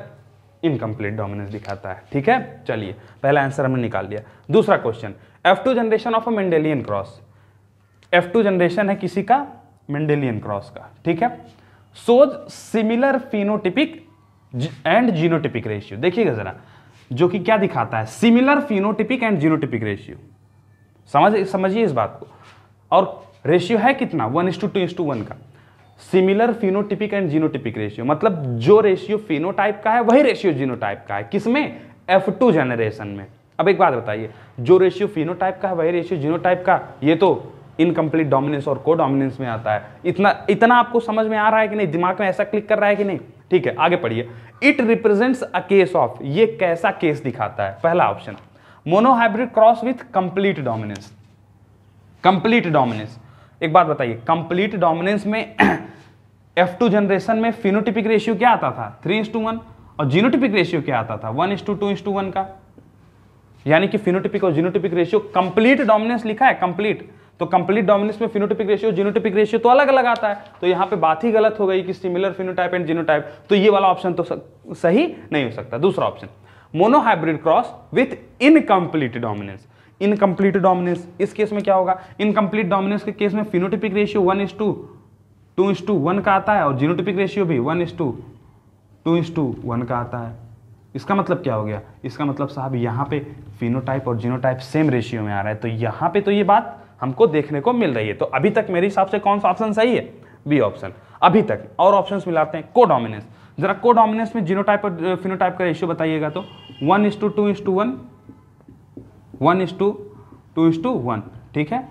इनकम्प्लीट डोमिनेंस दिखाता है, ठीक है। चलिए पहला आंसर हमने निकाल लिया। दूसरा question, F2 generation of a Mendelian cross, F2 generation है किसी का, मेंडेलियन क्रॉस का, ठीक है, shows similar phenotypic and genotypic ratio. देखिएगा जरा, जो कि क्या दिखाता है, similar phenotypic and genotypic ratio, समझिए इस बात को। और रेशियो है कितना, 1:2:1 का। Similar phenotypic and genotypic ratio मतलब जो रेशियो फिनोटाइप का है वही रेशियो जीनोटाइप का है, किसमें, F2 जनरेशन में। अब एक बात बताइए, जो रेशियो फिनोटाइप का है वही रेशियो जीनोटाइप का, ये तो इनकम्प्लीट डोमिनेंस और कोडोमिनेंस में आता है। इतना आपको समझ में आ रहा है कि नहीं, दिमाग में ऐसा क्लिक कर रहा है कि नहीं, ठीक है। आगे पढ़िए, it represents a case of, ये कैसा केस दिखाता है, पहला option, monohybrid cross with complete dominance. Complete dominance, एक बात बताइए, कंप्लीट डोमिनेंस में F2 जनरेशन में फिनोटिपिक रेशियो क्या आता था, 3:1, और जीनोटिपिक रेशियो क्या आता था, 1:2:1 का। यानी कि फिनोटिपिक और जीनोटिपिक रेशियो, कंप्लीट डोमिनेंस लिखा है, कंप्लीट, तो कंप्लीट डोमिनेंस में फिनोटिपिक रेशियो जीनोटिपिक रेशियो तो अलग अलग आता है, तो यहां पे बात ही गलत हो गई कि सिमिलर फिनोटाइप एंड जीनोटाइप, तो ये वाला ऑप्शन तो सही नहीं हो सकता। दूसरा option, monohybrid cross with incomplete dominance, incomplete dominance, इस केस में क्या होगा, इनकम्प्लीट डोमिनेंस के केस में फिनोटिपिक रेशियो 1:2:1 का आता है और जीनोटिपिक रेशियो भी 1:2:1 का आता है। इसका मतलब क्या हो गया, इसका मतलब साहब यहाँ पे फिनोटाइप और जीनोटाइप सेम रेशियो में आ रहा है, तो यहाँ पे तो ये बात हमको देखने को मिल रही है। तो अभी तक मेरे हिसाब से कौन सा ऑप्शन सही है, बी ऑप्शन अभी तक। और ऑप्शंस मिलाते हैं। कोडोमिनेंस, जरा कोडोमिनेंस में जीनोटाइप और फिनोटाइप का रेशियो बताइएगा, तो 1:2:1 1:2:1, ठीक है।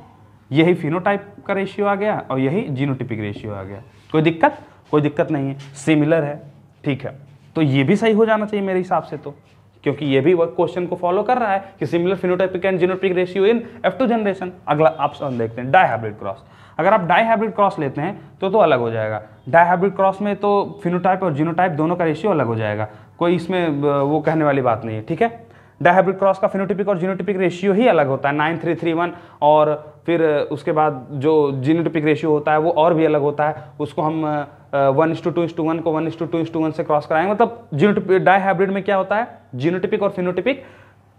यही फिनोटाइप का रेशियो आ गया और यही जीनोटिपिक रेशियो आ गया। कोई दिक्कत, कोई दिक्कत नहीं है, सिमिलर है, ठीक है। तो ये भी सही हो जाना चाहिए मेरे हिसाब से, तो क्योंकि ये भी क्वेश्चन को फॉलो कर रहा है कि similar phenotypic and genotypic ratio in F2 generation. अगला ऑप्शन देखते हैं, डाइहाइब्रिड क्रॉस। अगर आप डाइहाइब्रिड क्रॉस लेते हैं तो अलग हो जाएगा। डाइहाइब्रिड क्रॉस में तो फिनोटाइप और जीनोटाइप दोनों का रेशियो अलग हो जाएगा, कोई इसमें वो कहने वाली बात नहीं है, ठीक है। डाइहाइब्रिड क्रॉस का फिनोटिपिक और जीनोटिपिक रेशियो ही अलग होता है 9:3:1, और फिर उसके बाद जो जीनोटिपिक रेशियो होता है वो और भी अलग होता है। उसको हम 1:2:1 को 1:2:1 से क्रॉस कराएंगे। मतलब जीनोटिपिक डाइहाइब्रिड में क्या होता है, जीनोटिपिक और फिनोटिपिक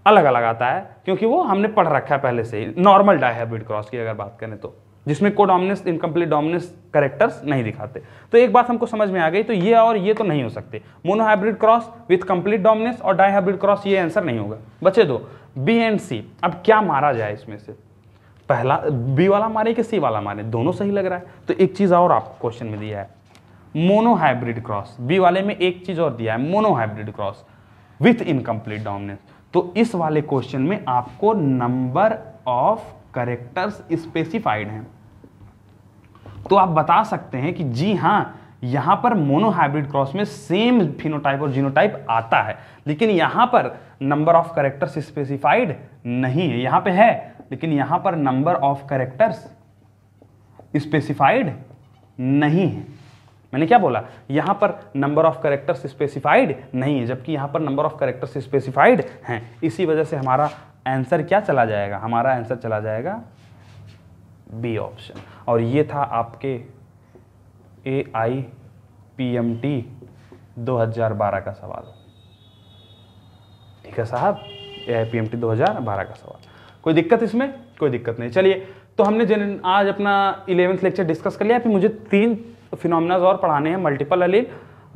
अलग अलग आता है, क्योंकि वो हमने पढ़ रखा है पहले से ही। नॉर्मल डाइहाइब्रिड क्रॉस की अगर बात करें तो, जिसमें कोडोमिनेंस इनकम्प्लीट डोमिनेंस कैरेक्टर्स नहीं दिखाते। तो एक बात हमको समझ में आ गई, तो ये और ये तो नहीं हो सकते। Monohybrid cross with complete dominance और डाइहाइब्रिड क्रॉस, ये आंसर नहीं होगा। बचे दो, बी एंड सी। अब क्या मारा जाए इसमें से, पहला बी वाला मारे कि सी वाला मारे, दोनों सही लग रहा है। तो एक चीज और आपको क्वेश्चन में दिया है, मोनोहाइब्रिड क्रॉस। बी वाले में एक चीज और दिया है, monohybrid cross with incomplete dominance. तो इस वाले क्वेश्चन में आपको नंबर ऑफ कैरेक्टर्स स्पेसिफाइड हैं। तो आप बता सकते हैं कि जी हां, यहां पर मोनोहाइब्रिड क्रॉस में सेम फिनोटाइप और जीनोटाइप आता है, लेकिन यहां पर नंबर ऑफ कैरेक्टर्स स्पेसिफाइड नहीं है। यहां पे है, लेकिन यहां पर नंबर ऑफ कैरेक्टर्स स्पेसिफाइड नहीं है। मैंने क्या बोला, यहां पर नंबर ऑफ कैरेक्टर्स स्पेसिफाइड नहीं है, जबकि यहां पर नंबर ऑफ कैरेक्टर्स स्पेसिफाइड हैं। इसी वजह से हमारा आंसर क्या चला जाएगा, हमारा आंसर चला जाएगा बी ऑप्शन। और ये था आपके AIPMT 2012 का सवाल, ठीक है साहब, AIPMT 2012 का सवाल। कोई दिक्कत इसमें, कोई दिक्कत नहीं। चलिए, तो हमने आज अपना 11th लेक्चर डिस्कस कर लिया। फिर मुझे 3 फिनोमेनाज और पढ़ाने हैं, मल्टीपल एलील,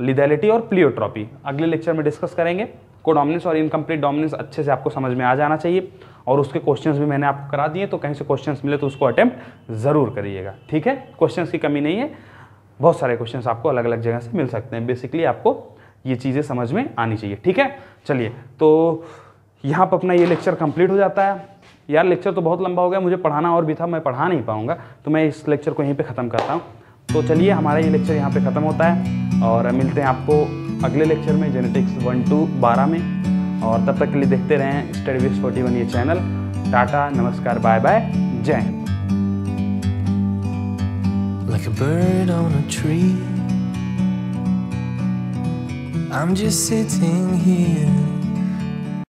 लिथैलिटी और प्लियोट्रॉपी। अगले लेक्चर में डिस्कस करेंगे। कोडोमिनेंस और इनकम्प्लीट डोमिनेंस अच्छे से आपको समझ में आ जाना चाहिए, और उसके क्वेश्चंस भी मैंने आपको करा दिए। तो कहीं से क्वेश्चंस मिले तो उसको अटेम्प्ट जरूर करिएगा, ठीक है। क्वेश्चंस की कमी नहीं है, बहुत सारे क्वेश्चंस आपको अलग अलग जगह से मिल सकते हैं। बेसिकली आपको ये चीज़ें समझ में आनी चाहिए, ठीक है। चलिए, तो यहाँ पर अपना ये लेक्चर कंप्लीट हो जाता है। यार लेक्चर तो बहुत लंबा हो गया, मुझे पढ़ाना और भी था, मैं पढ़ा नहीं पाऊँगा, तो मैं इस लेक्चर को यहीं पर ख़त्म करता हूँ। तो चलिए, हमारा ये लेक्चर यहाँ पे ख़त्म होता है, और मिलते हैं आपको अगले लेक्चर में, जेनेटिक्स 1-12 में। और तब तक के लिए देखते रहें स्टडीविज 41 ये चैनल। टाटा, नमस्कार, बाय बाय, जय Hind. Like a bird on a tree, I'm just sitting here